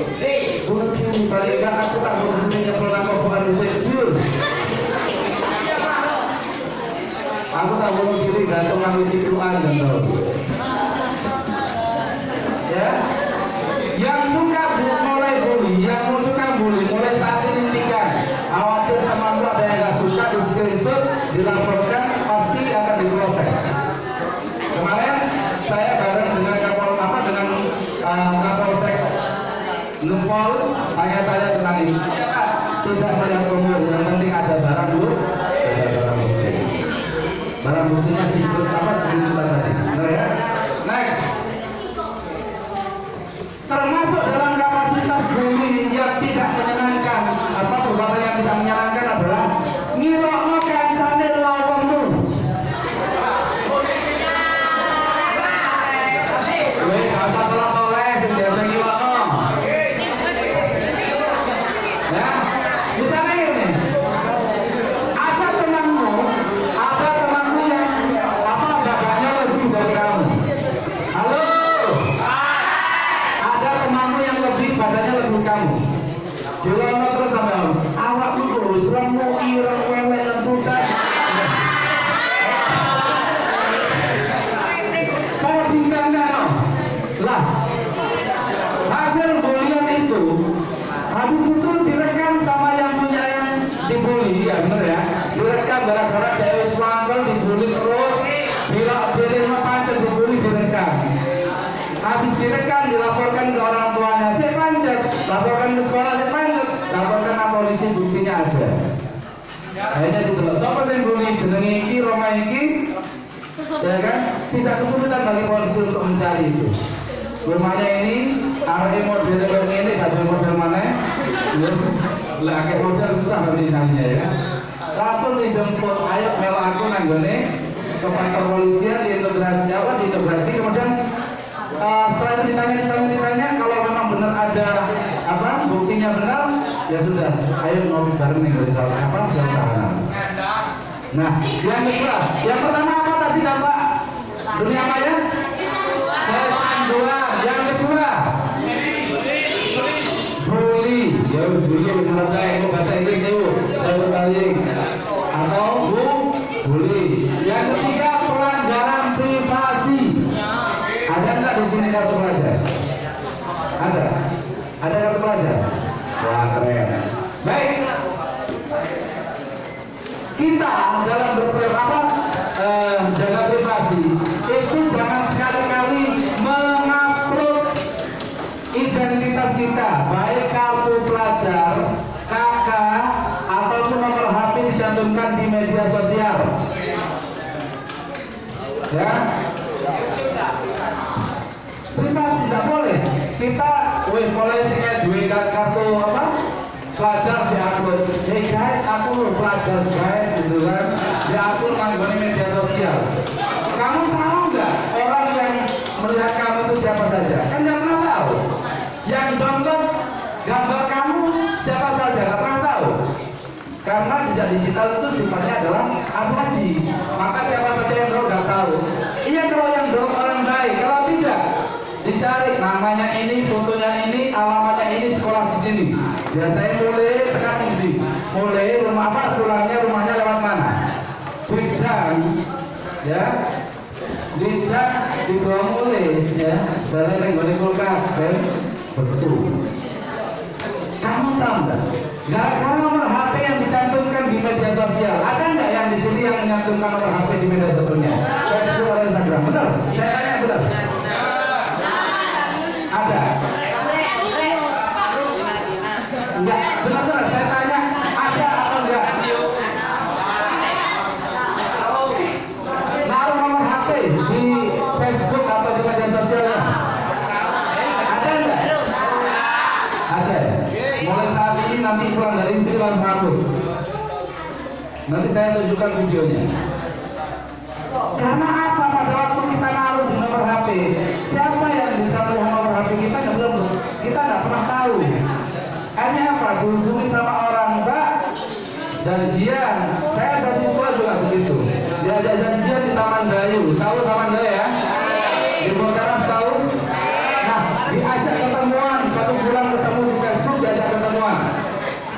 Paling nggak aku tak bunuh dirinya pelaku bukan insecure. Aku tak bunuh diri gantung ngambil ciptaan dan tahu. Ya, yang suka mulai bully, yang suka bully, mulai saat ini hentikan. Khawatir teman-teman ada yang nggak suka di screenshot, dilaporkan, pasti akan diproses. Kemarin saya bareng dengan Kapolsek Nempol, tanya-tanya tentang ini. Tidak melihat umur, yang penting ada barang bukti. Barang buktinya sikut apa screenshot tadi. Nah ya, next. tidak menyenangkan adalah ngilokno kancane lawengmu. Weh, apa tolong-toleh sing biasa ngilokno. Ya, misalnya ini, ada temanmu yang apa dagangnya lebih dari kamu. Halo, ada temanmu yang lebih badannya lebih kamu. Jualan terus sama awakmu terus lemu ireng wewe lentutan. Mau tinggalnya no. Lah, hasil bulian itu habis itu direkam sama yang punya yang dibully, ya bener ya. Direkam gara-gara dia wis mangkel dibully terus, bila dia pancet dibully direkam. Habis direkam dilaporkan ke orang tuanya, saya pancet, laporkan ke sekolah, saya pancet, laporkan ke polisi, buktinya ada. Akhirnya ditolak. Siapa yang bully jenenge iki, Roma iki, ya kan? Tidak kesulitan bagi polisi untuk mencari itu. Rumahnya ini, area model ini, ada model mana? Lah, kayak model susah nanti namanya ya. Langsung dijemput, ayo melo aku nanggone ke kantor polisian diintegrasi, kemudian setelah itu ditanya, kalau memang benar ada apa buktinya benar, ya sudah, ayo ngopi bareng nih dari salah apa dari tahanan. Nah, yang kedua, yang pertama apa tadi Bapak? Dunia maya? Kecanduan. Yang kedua, bully. Ya bully benar itu bahasa Inggris itu, saya berbalik. Atau bully. Yang ketiga, pelanggaran privasi. Ada nggak di sini kartu pelajar? Ada? Ada kartu pelajar? Wah keren. Baik. Kita dalam jaga privasi itu jangan sekali-kali mengupload identitas kita, baik kartu pelajar, KK, ataupun nomor HP dicantumkan di media sosial. Ya. Privasi tidak boleh. Kita, boleh sih duit kartu apa? Pelajar diupload. Hey guys, aku pelajar guys, gitu kan? Diupload menggunakan media sosial. Kamu tahu nggak orang yang melihat kamu itu siapa saja? Kan nggak pernah tahu. Yang download gambar kamu siapa saja? Nggak pernah tahu. Karena jejak digital itu sifatnya adalah abadi. Maka siapa saja yang download nggak tahu. Iya kalau yang download orang baik, kalau tidak dicari namanya ini, fotonya ini, alamatnya ini, sekolah di sini. Biasanya mulai tekan di sini. Mulai rumah apa, pulangnya rumahnya lewat mana? Bidang, ya. Bidang dibawa mulai, ya. Dari lenggone kulkas, dan betul. Kamu tahu nggak? Gara-gara nomor HP yang dicantumkan di media sosial, ada nggak yang di sini yang menyantumkan nomor HP di media sosialnya? Facebook atau Instagram? Benar? Saya tanya benar. Ada? Enggak, benar-benar saya tanya ada atau enggak? Naruh nomor HP di Facebook atau di media sosialnya? Ada enggak? Ada. Mulai saat ini nanti pulang dari sini langsung hapus. Nanti saya tunjukkan videonya. Karena apa? Pada waktu kita naruh di nomor HP, siapa yang bisa melihat nomor HP kita? Kita nggak pernah tahu. Hanya apa? Dihubungi sama orang, Mbak, janjian. Saya ada siswa juga begitu. Diajak janjian di Taman Dayu. Tahu Taman Dayu ya? Di Botaras tahu? Nah, diajak ketemuan. 1 bulan ketemu di Facebook, diajak ketemuan.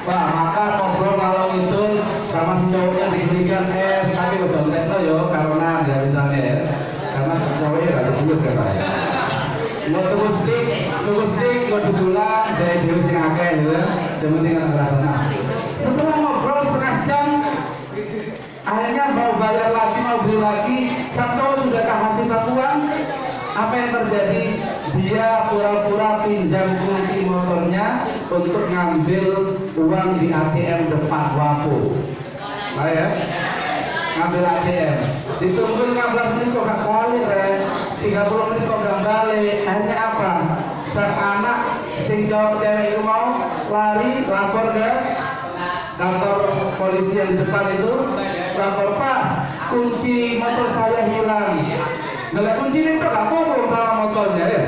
Pak, maka ngobrol kalau itu sama si cowoknya diberikan es, tapi udah enggak yo karena dia misalnya ya. Karena cowoknya nggak sebut ya Pak. Mau tunggu stick, mau pulang, saya dulu sing akeh ya. Sementing rasanya. Setelah ngobrol setengah jam, akhirnya mau bayar lagi, mau beli lagi, sang cowok sudah kehabisan uang. Apa yang terjadi? Dia pura-pura pinjam kunci motornya untuk ngambil uang di ATM depan Wapo. Nah ya, ngambil ATM. Ditunggu 15 menit kok gak balik, 30 menit kok gak balik. Akhirnya apa? Sang anak, sing cowok cewek itu mau lari lapor ke kantor polisi yang di depan itu, lapor Pak, kunci motor saya hilang. Kalau kunci itu nggak ngomong sama motornya ya.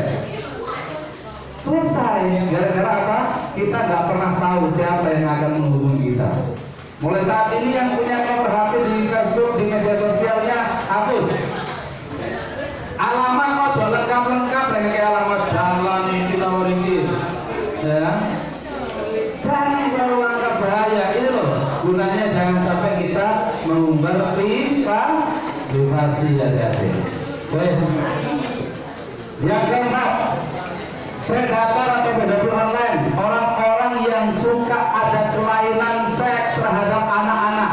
Selesai. Gara-gara apa? Kita nggak pernah tahu siapa yang akan menghubungi kita. Mulai saat ini yang punya nomor HP di Facebook, di media sosialnya hapus. Alamat ojo lengkap-lengkap kayak alamat jalan isi nomor ini. Ya. Jangan terlalu lengkap, bahaya. Ini loh gunanya, jangan sampai kita mengumbar privasi hati-hati. Baik. Yang keempat, predator atau pedofil online, orang-orang yang suka ada kelainan seks terhadap anak-anak.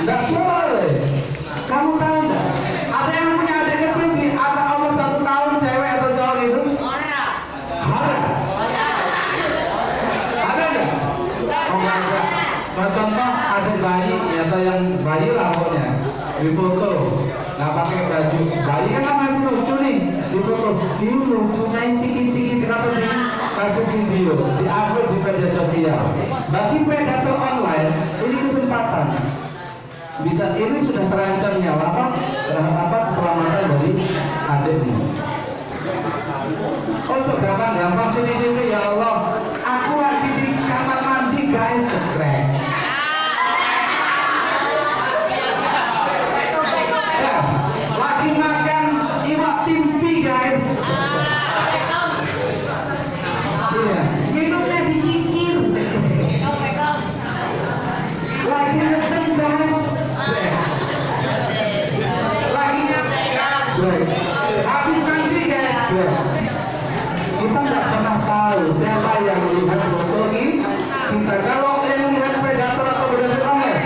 Nggak boleh. Kamu tahu nggak? Ada yang punya adik kecil di atas umur 1 tahun, cewek atau cowok itu? Ada. Ada nggak? Oh nggak ada. Contoh adik bayi atau yang bayi lah pokoknya di foto, nggak pakai baju. Bayi kan masih lucu nih di foto. Ini lucunya tinggi-tinggi atau di kasih video, di upload di media sosial. Bagi predator online ini kesempatan. Bisa ini sudah terancam nyawa apa keselamatan dari adikmu. Oh so gampang sini ya Allah, aku lagi di kamar mandi guys, cekrek. Ya, lagi makan iwak timpi guys. Iya, minumnya dicikir. Lagi ngeteng guys. Habis mandi guys. Kita nggak pernah tahu siapa yang melihat foto ini. Kita kalau yang lihat predator atau pedofil online,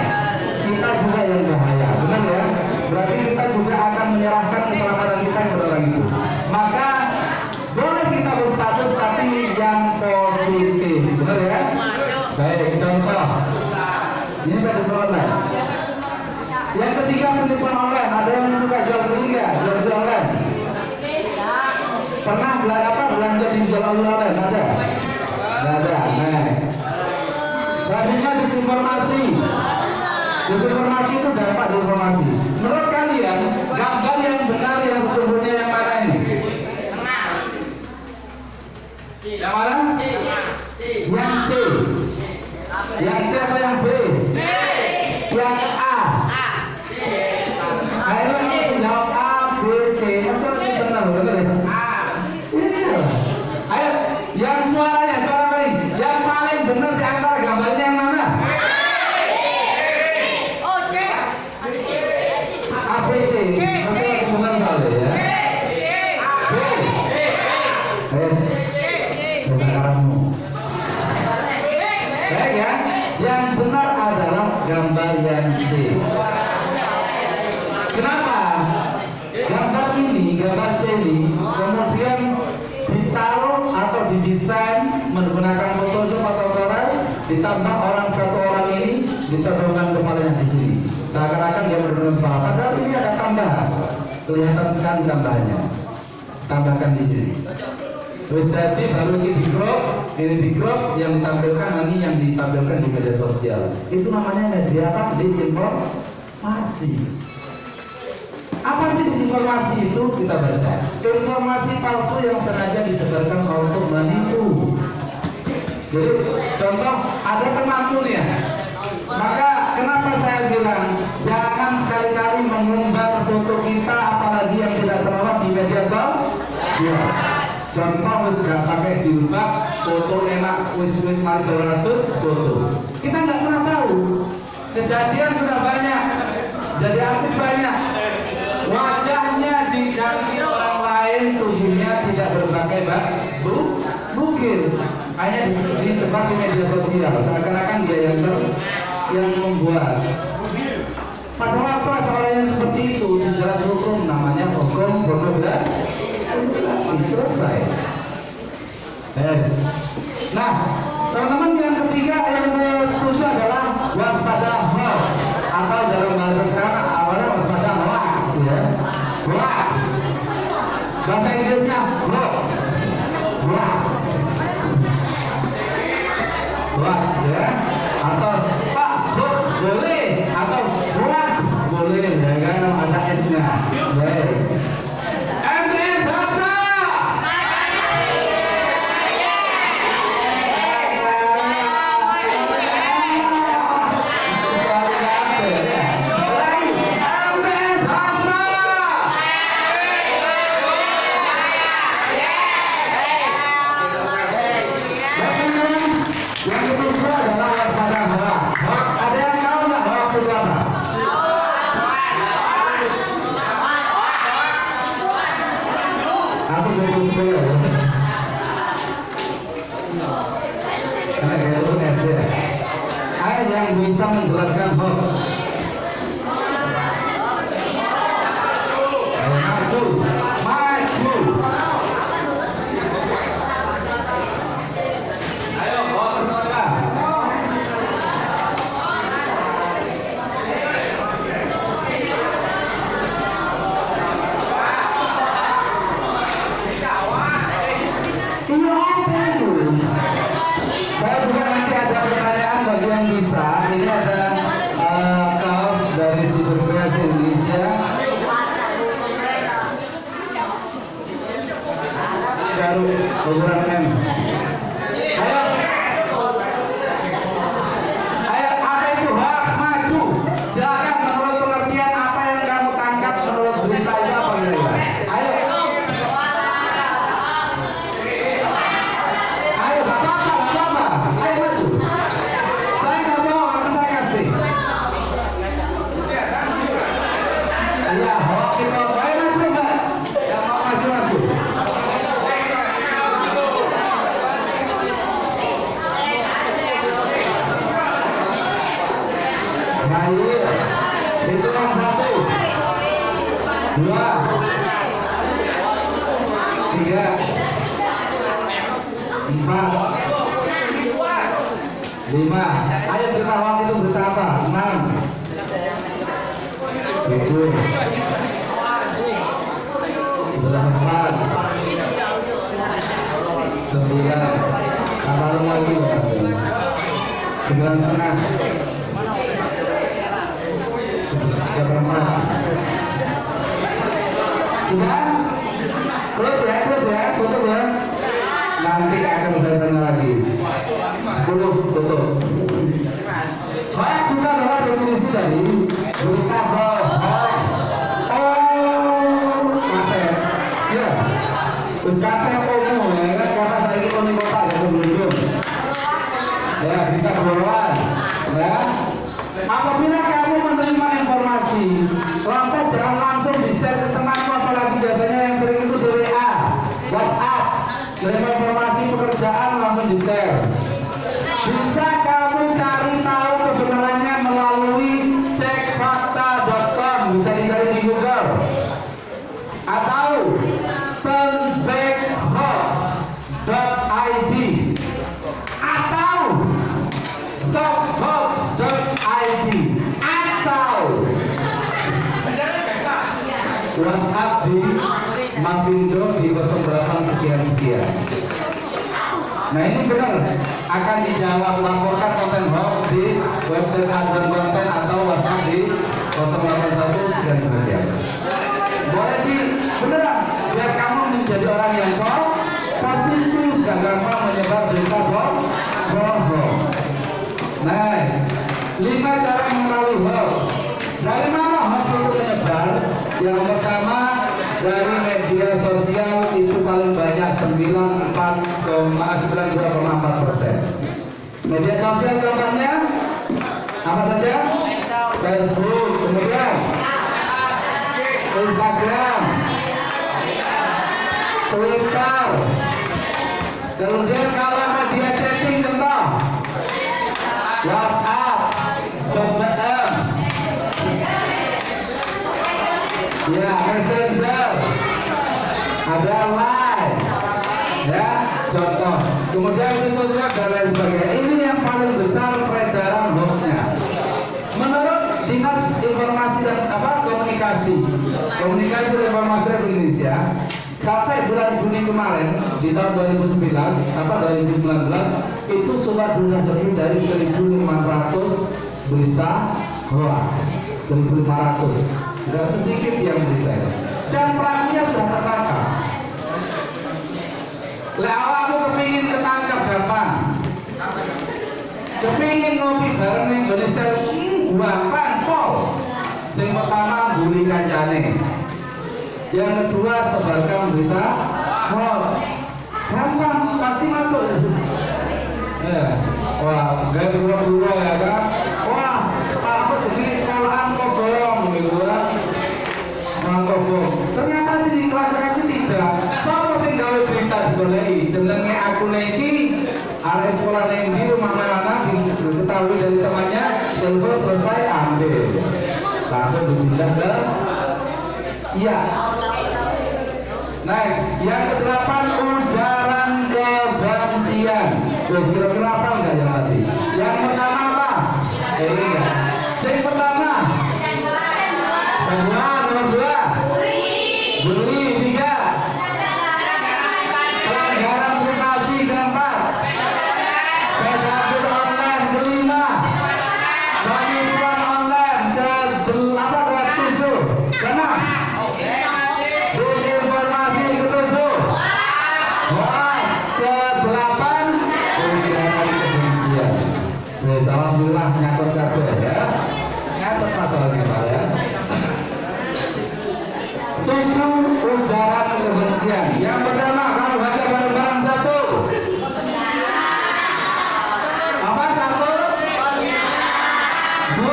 kita juga yang bahaya, benar ya? Berarti kita juga akan menyerahkan keselamatan kita kepada orang itu. Maka boleh kita berstatus tapi yang positif, benar ya? Baik, contoh. Ini pedofil online. Yang ketiga, penipuan online. Ada yang suka jual beli nggak? Jual online. Pernah belanja di jual online? Ada? Nggak ada. Next. Selanjutnya disinformasi. Disinformasi itu dampak informasi. Menurut kalian, gambar yang benar yang sesungguhnya yang mana ini? Yang mana? Yang C. Yang C atau yang B? Yang A. Ayo jawab A, B, C. Itu harus benar ya? Iya. Ayo, yang suara paling, yang paling benar di antara gambarnya yang mana? Oh, C. A, B, C. Masih benar kali ya? B. Sekarangmu. Baik ya. Yang benar adalah gambar yang C. Kenapa? Gambar C ini kemudian ditaruh atau didesain menggunakan Photoshop atau Corel, ditambah satu orang ini diterbangkan kepalanya di sini. Seakan-akan dia berdua kepala. Padahal ini ada tambahan. Kelihatan sekali tambahannya. Tambahkan di sini. Terus tadi baru ini di crop yang ditampilkan, ini yang ditampilkan di media sosial. Itu namanya media apa? Disinformasi. Apa sih disinformasi itu? Kita baca. Informasi palsu yang sengaja disebarkan untuk menipu. Jadi contoh ada temanku nih ya. Maka kenapa saya bilang jangan sekali-kali mengumbar foto kita, apalagi yang tidak selamat di media sosial. Contoh wis gak pakai jilbab, foto enak wis 200 foto. Kita nggak pernah tahu. Kejadian sudah banyak, jadi artis banyak. Wajahnya diganti orang lain, tubuhnya tidak berbagai bukit. Hanya disebar di media sosial, seakan-akan dia yang membuat. Pada waktu ada orang yang seperti itu dijerat hukum, namanya hukum pornografi. Selesai. Nah, teman-teman yang ketiga yang khusus adalah waspada hoax atau dalam bahasa sekarang awalnya waspada hoax ya. Hoax. Bahasa Inggrisnya hoax. Hoax. Hoax ya. Atau Pak hoax boleh atau hoax boleh ya kan ada S-nya. Baik. Yang bisa menjelaskan hoax. Maju, maju. Ayo, hoax apa? Saya juga nanti ada pertanyaan bagi yang bisa. Ini ada kaos dari Super Kreasi Indonesia. Baru ukuran M. Ayo, apa itu hoax? Maju. Silakan menurut pengertian apa yang kamu tangkap menurut berita itu apa kira-kira? Ayo. Ayo, apa? Ayo maju. Saya nggak mau, nanti saya kasih. Iya, hoax itu. Ayo maju, Mbak. Yang mau maju. Baik, hitungan 1, 2, 3, 4, 5. Ayo berita hoax itu berita apa? 6, 7, 8, 9. Tambah lagi 9,5. Sudah? Terus ya, tutup ya. Nanti akan saya tanya lagi. 10 tutup. Hoax juga adalah definisi dari berita bohong. Oh, kaset. Ya. Terus kaset umum ya kan karena saya ini koni kota ya belum. Ya, berita kebohongan. Ya. Apabila kamu menerima informasi, lantas jangan langsung di-share ke temanmu, apalagi biasanya yang sering itu di WA, WhatsApp. Menerima informasi pekerjaan langsung di-share. Bisa kamu cari tahu kebenarannya melalui cekfakta.com, bisa dicari di Google, atau turnbackhoax.id atau stophoax.id atau WhatsApp di Mavindo di 08 sekian. Nah ini benar akan dijawab, laporkan konten hoax di website Advan Konten atau WhatsApp di 081 sekian. Boleh di beneran biar kamu menjadi orang yang positif, gak gampang menyebar berita bohong. Nice. 5 cara mengenali hoax. Dari mana hoax itu menyebar? Yang pertama dari media sosial itu paling banyak 92,4%. Media sosial contohnya apa saja? Facebook, kemudian Instagram, Twitter, kemudian kalau media chatting contoh WhatsApp, BBM, ya Messenger, ada contoh. Kemudian situs web dan lain sebagainya. Ini yang paling besar peredaran hoaxnya. Menurut Dinas Informasi dan Komunikasi dan Informasi Republik Indonesia, sampai bulan Juni kemarin di tahun 2019 itu sudah lebih dari 1.500 berita hoax. 1.500, tidak sedikit yang berita, dan pelakunya sudah tertangkap. Lah aku kepingin ketangkap gampang, kepingin ngopi bareng ning Indonesia gampang pol. Yang pertama bully kancane, yang kedua sebarkan berita hoax, gampang pasti masuk. Wah, gak buru-buru ya kan? Wah, apa jadi sekolahan kok bolong gitu kan? Ternyata di klarifikasi tidak. Siapa sih gawe berita digoleki? Jenenge aku iki arek sekolah nang di rumah mana diketahui dari temannya, telepon selesai ambil. Langsung dipindah ke iya. Nah, yang ke-8 ujaran kebencian. Terus kira-kira apa enggak yang tadi? Yang pertama apa? Ini enggak. Yang pertama nomor 2 bully, 3 pelanggaran privasi, keempat pedagog online, kelima penipuan online, ke-7 keenam disinformasi, ke-7 hoax, ke-8 ujaran kebencian. Alhamdulillah nyakut kabeh ya. Nyakut masalahnya Pak ya. 7 ujaran kebencian. Yang pertama kamu baca bareng-bareng 1. Apa 1? 2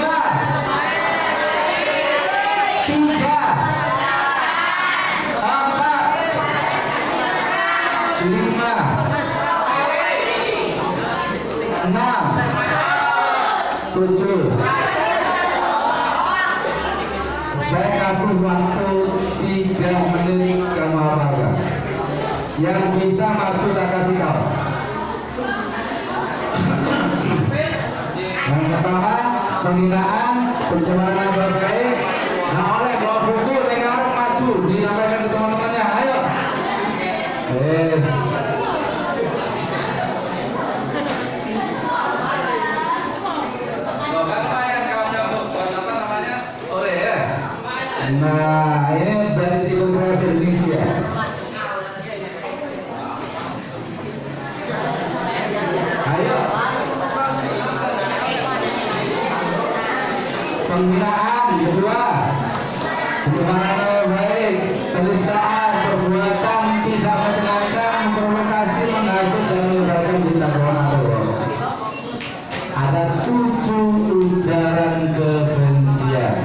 3 4 5 6 7. Saya kasih waktu 3 menit kamu hafalkan. Yang bisa maju tak kasih tahu. Yang pertama penghinaan, pencemaran nama baik. Nah oleh bawa buku negara maju disampaikan ke teman-temannya. Ayo. Yes. Nah, ini dari Siber Kreasi Indonesia. Ayo. Penghinaan, kedua. Pencemaran nama baik, penistaan, perbuatan tidak menyenangkan, memprovokasi, menghasut dan menyebarkan berita bohong atau hoax. Ada 7 ujaran kebencian.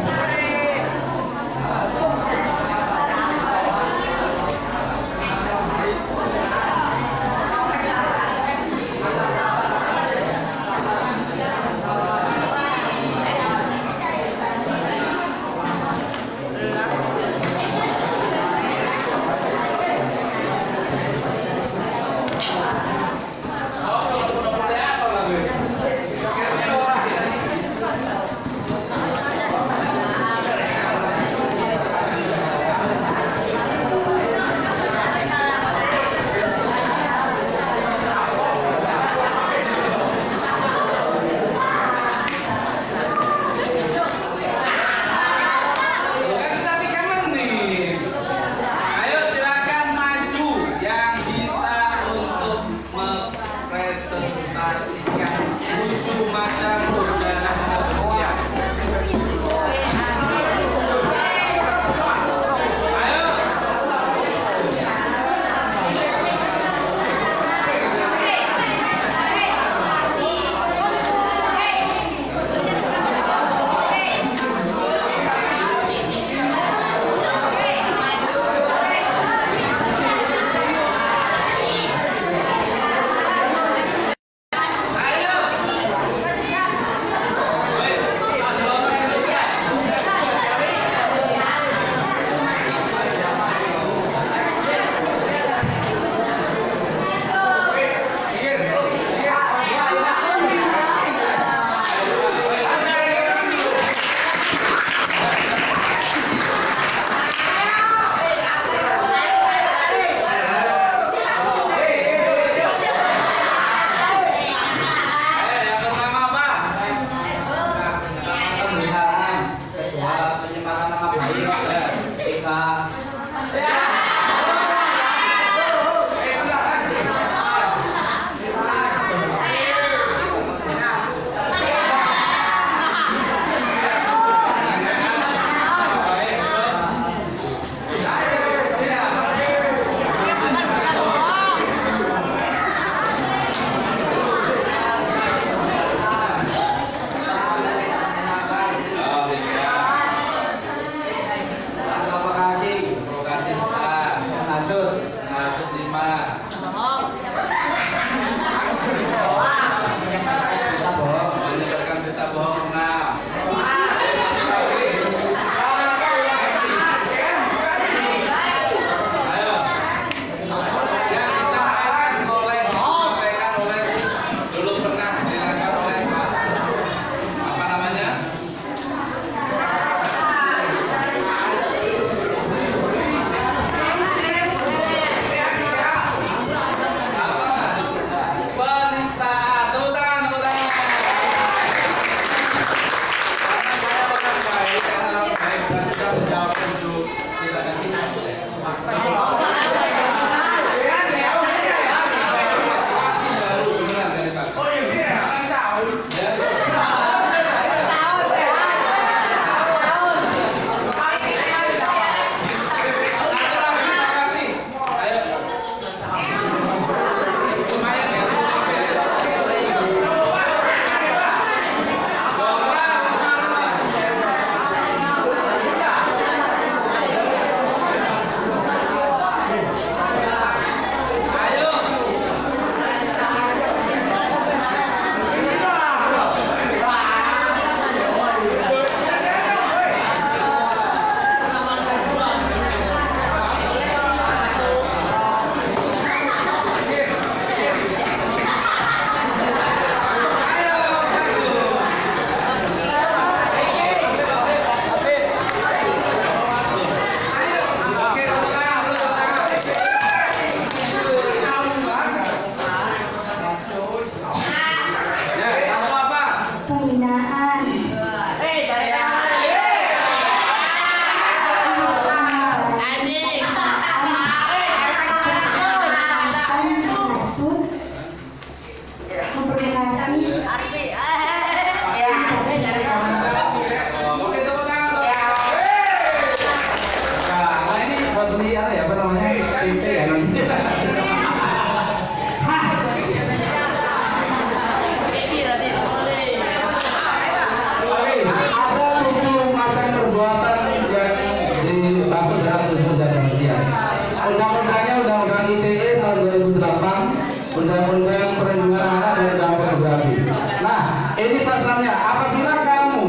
Undang-Undang Perlindungan Anak dan Dalam Pornografi. Nah, ini pasalnya. Apabila kamu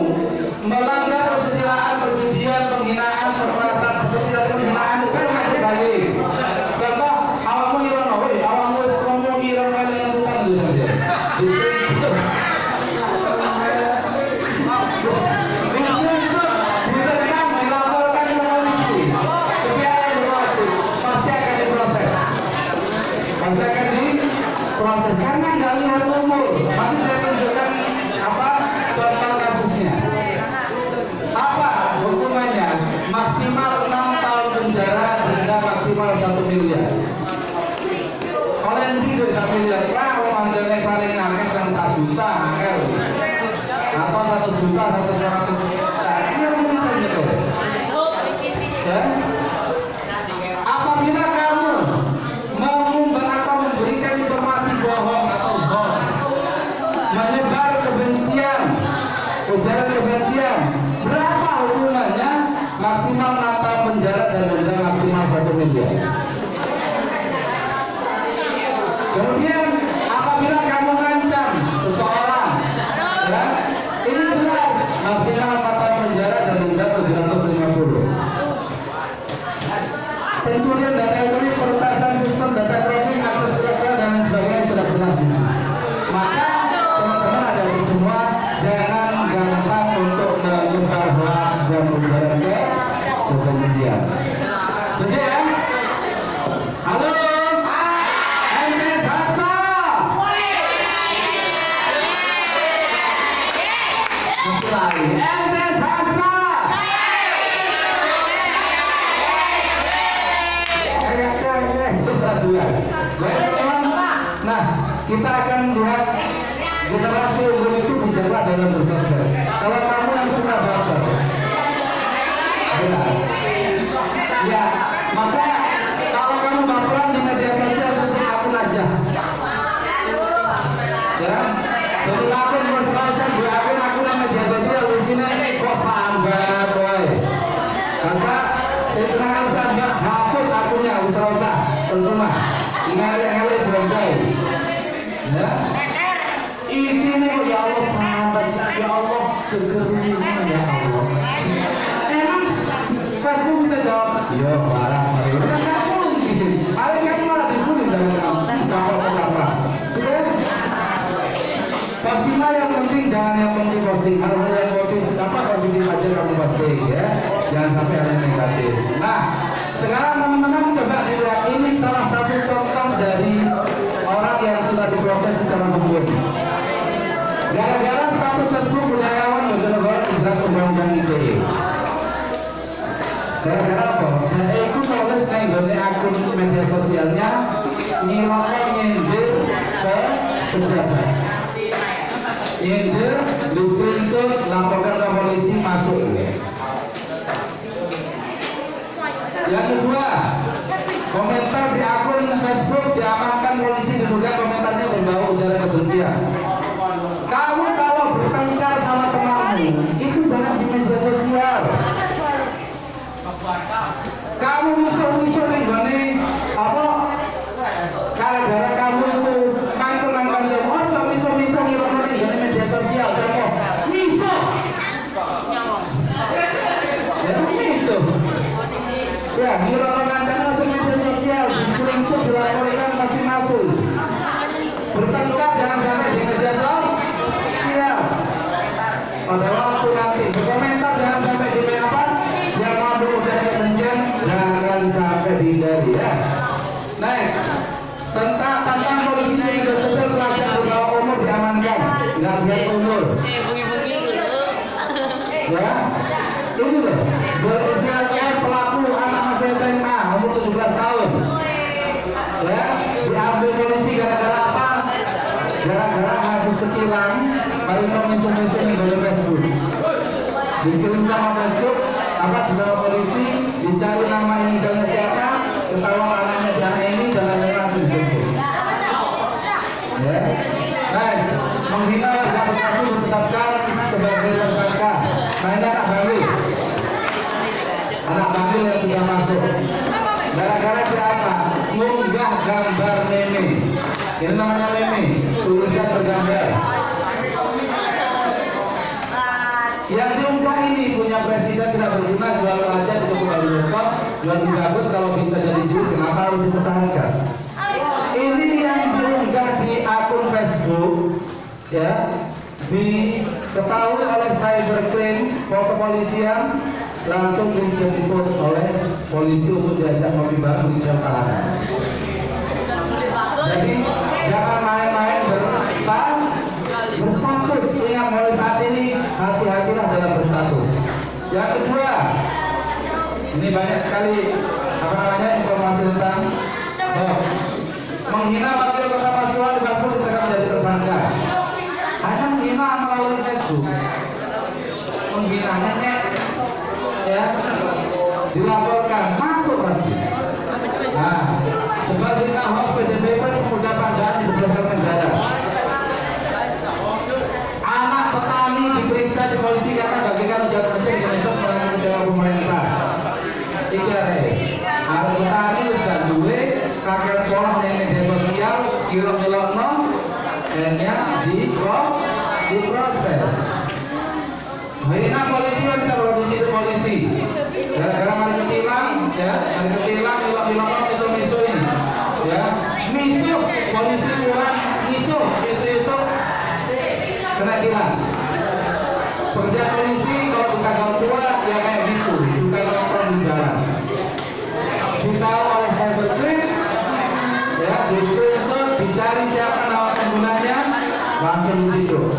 melanggar kesusilaan, perjudian, penghinaan, perkerasan, seperti tadi penghinaan itu kan masuk balik. Contoh, awakmu ilang, awakmu ngomong ilang kali yang bukan itu saja. Proses karena nggak lihat umur. Nanti saya tunjukkan apa contoh kasusnya. Apa hukumannya? Maksimal 6 tahun penjara, denda maksimal 1 miliar. Kalau yang lebih dari 1 miliar, kalau anda paling angkat yang 1 juta, atau 1 juta, 100 juta, ini mungkin saja tuh. Ya? Apabila kamu mengumbar atau memberikan informasi bohong atau hoax, menyebar kebencian, ujaran kebencian, berapa hukumannya? Maksimal 6 tahun penjara dan denda maksimal 1 miliar. Kemudian apabila kamu ngancam seseorang, ya, ini jelas maksimal 4 tahun penjara dan denda 750. Pencurian data elektronik, peretasan sistem data elektronik, akses ilegal dan sebagainya sudah jelas. Maka teman-teman ada di semua, jangan gampang untuk menyebar hoax dan ujaran kebencian. Betul ya? Halo? Ente Sasta? Satu lagi. Ente Sasta? Nah, kita akan lihat generasi umur itu bicara dalam bersosial. Kalau kamu yang suka baper, benar. Ya, maka kalau kamu baperan di media sosial tutup akun aja. Ya, tutup akun mesra-mesra di akun media sosial di sini kok sambat, boy. Maka sekarang sambat hapus akunnya, usah-usah, percuma. Ngalih-ngalih bongkai. Ya. Isinya ya Allah sahabat, ya Allah kekeringan ya Allah. Emang Facebook bisa jawab? Iya, parah, mari. Enggak mungkin. Paling kamu malah dibully sama kamu. Apa? Pastilah yang penting, jangan yang penting posting. Hal-hal yang positif apa positif aja kamu posting ya. Jangan sampai ada yang negatif. Nah, sekarang teman-teman coba dilihat, ini salah satu contoh dari orang yang sudah diproses secara hukum. Gara-gara status Facebook budayawan Bojonegoro dijerat undang-undang ITE. Gara-gara apa? Dan itu nulis nenggone akun media sosialnya nilai nyindir ke pejabat. Nyindir, di screenshot, laporkan ke polisi, masuk. Yang kedua, komentar di akun Facebook diamankan polisi diduga komentarnya berbau ujaran kebencian. Kamu kalau bertengkar sama temanmu, itu jangan di media sosial. Kamu musuh-musuh nih gini, apa? Gara-gara kamu itu mangkel-mangkel jam, oh miso-miso ngilangin di media sosial, contoh, miso. Ya, miso. Ya, ngilangin langsung media sosial, screenshot dilaporkan pasti masuk. Bertengkar jangan sampai di media sosial. Pada waktu nanti berkomentar jangan sampai di apa? Yang masuk udah kebencian jangan sampai dihindari ya. Next, tentang polisi di media sosial pelajar di bawah umur diamankan, nggak lihat umur. Ya, ini loh. Berinisialnya pelaku anak masih SMA umur 17 tahun. Ya, diambil polisi gara-gara apa? Gara-gara habis ketilang, paling misu-misu nih dari Facebook. Dikirim sama Facebook, apa bersama polisi, dicari nama inisialnya siapa, ketahuan anaknya jangan ini, jangan langsung dijemput. Ya, nice. Menghina warga Bekasi ditetapkan sebagai tersangka. Nah ini anak Bangil yang sudah masuk. Gara-gara siapa? Ngunggah gambar meme. Ini namanya meme, tulisan bergambar. Yang diunggah ini punya presiden tidak berguna, jual aja di toko bioskop, jual bagus kalau bisa jadi juri, kenapa harus dipertahankan? Ini yang diunggah di akun Facebook, ya, diketahui oleh cybercrime kepolisian, langsung dijemput oleh polisi untuk diajak ngopi bareng di jam tahanan. Jadi jangan main-main berstatus. Ingat mulai saat ini hati-hatilah dalam berstatus. Yang kedua, ini banyak sekali informasi tentang menghina wakil kota Pasuruan dibantu ditetapkan menjadi tersangka. Hanya menghina melalui Facebook, menghina nenek, ya, dilaporkan masuk pasti. Nah, sebaliknya hoax PDP pemuda Pandaan di 11 negara. Anak petani diperiksa di polisi karena bagikan ujian penting untuk melakukan ujian pemerintah. Anak petani sudah duwe kakek sekolah yang media sosial kilo-kilo hanya diproses. Hina polisi kita produksi di polisi. Gara-gara hari ketilang, ya, hari ketilang kilo-kilo miso ini, ya, miso polisi kurang miso kena tilang. Pekerjaan polisi kalau ditanggal tua ya kayak gitu, juga nongkrong di jalan. Ditahu oleh cybercrime, ya, di screenshot, dicari siapa nama penggunanya, langsung disitu.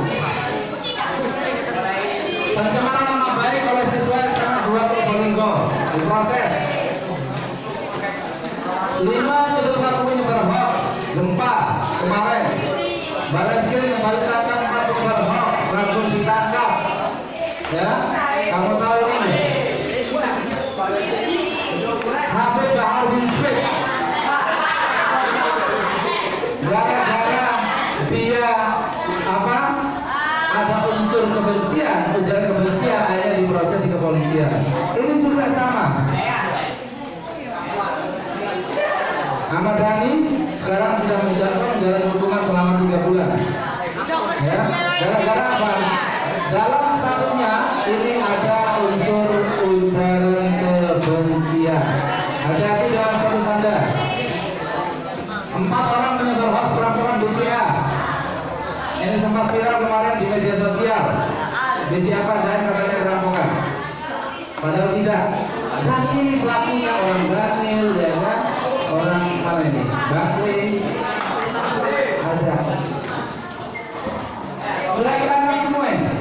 Pencemaran nama baik oleh siswa SMA 2 Probolinggo diproses. 5 terduga penyebar hoax gempa kemarin. Barreskrim kembali tangkap 4 penyebar hoax, langsung ditangkap. Ya, kamu tahu ini? Habib Bahar bin Smith. Gara-gara dia apa? Ada unsur kebencian, ujaran kebencian, akhirnya diproses di kepolisian. Ini juga sama. Ahmad Dhani sekarang sudah menjalani hukuman selama 3 bulan. Ya, gara-gara apa? Dalam statusnya ini ada unsur ujaran kebencian. Hati-hati dalam status Anda. 4 orang menyebar hoax perampokan BCA. Ini sempat viral kemarin di media sosial. BCA dan katanya perampokan. Padahal tidak. Dan ini pelakunya orang Daniel, ya kan? Orang mana ini? Bakri. Ada. Mulai kita angkat semua ini.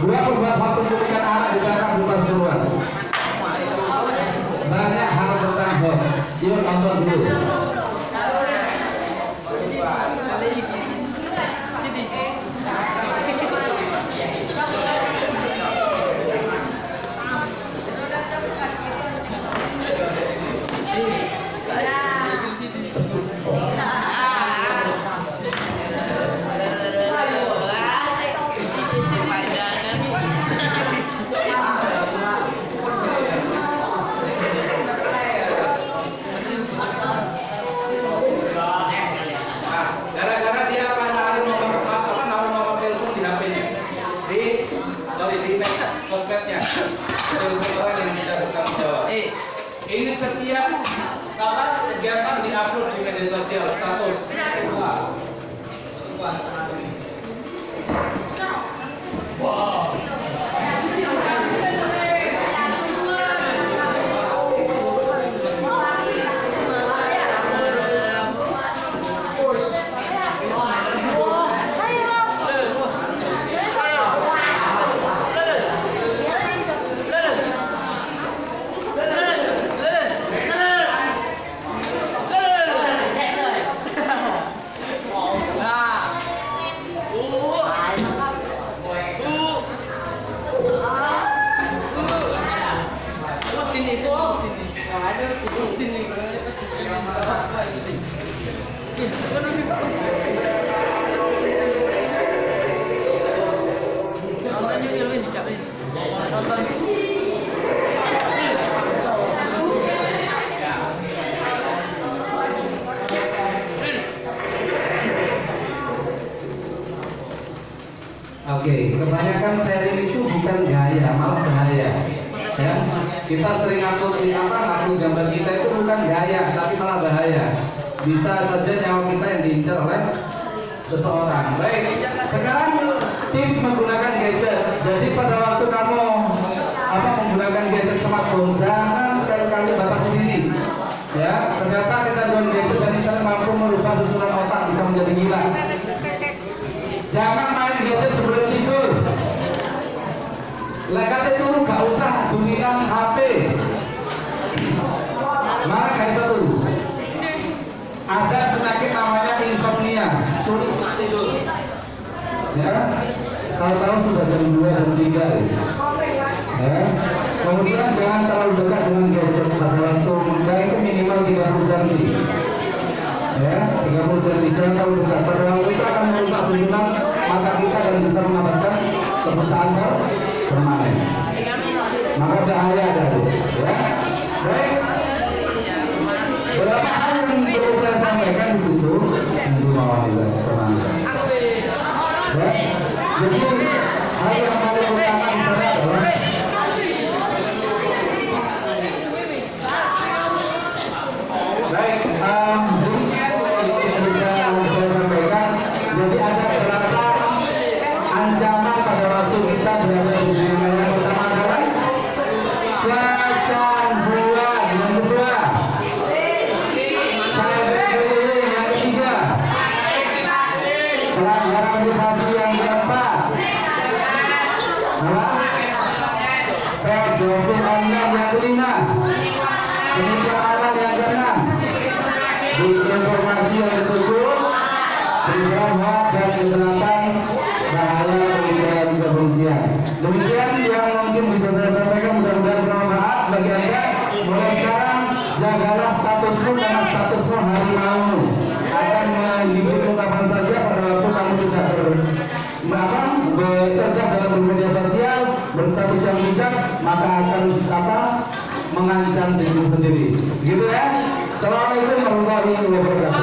2 pembuat hoax penculikan anak ditangkap di Pasuruan. Banyak hal tentang hoax. Yuk nonton dulu. Sosmednya, orang yang tidak bertanggung jawab. Ini setiap kegiatan diupload di media sosial, status. Wow. Oke, kebanyakan sharing itu bukan gaya, malah bahaya. Ya, kita sering ngaku gambar kita itu bukan gaya, tapi malah bahaya. Bisa saja nyawa kita yang diincar oleh seseorang. Baik, sekarang tips menggunakan gadget. Jadi pada waktu kamu menggunakan gadget smartphone, jangan sekali-kali bapak sendiri. Ya, ternyata kita dengan gadget dan internet mampu merubah susunan otak, bisa menjadi gila. Jangan main gadget sebelum tidur. Lekat itu gak usah dominan HP. Mana gak bisa tuh? Ada penyakit namanya insomnia, sulit tidur. Ya, tahu-tahu sudah jam 2 jam 3 ya. Kemudian jangan terlalu dekat dengan gadget pada waktu menggaya itu minimal 30 cm. Ya, 30 cm jangan terlalu dekat. Pada waktu itu akan merusak susunan mata kita dan bisa mengakibatkan kebutaan permanen. Maka bahaya dari ya. Baik. Berapa hal yang perlu saya sampaikan di situ? Alhamdulillah, tenang. Ya. Jadi hal yang paling utama di sana adalah baik. Jadi ada 8 ancaman pada waktu kita berada di dunia. Yang pertama adalah kecanduan, yang kedua cyberbullying, yang ketiga pelanggaran privasi, yang keempat pedofil online, yang kelima penyimpangan, yang keenam disinformasi, yang ketujuh pemberian hak dan kekerasan bahaya pembicaraan kebencian. Demikian yang mungkin bisa saya sampaikan, mudah-mudahan bermanfaat bagi Anda. Mulai sekarang jagalah statusmu karena statusmu harimau akan menghibur kapan saja pada waktu kamu tidak bekerja dalam bermedia sosial, berstatus yang bijak, maka akan mengancam dirimu sendiri. Gitu ya. Assalamualaikum warahmatullahi wabarakatuh.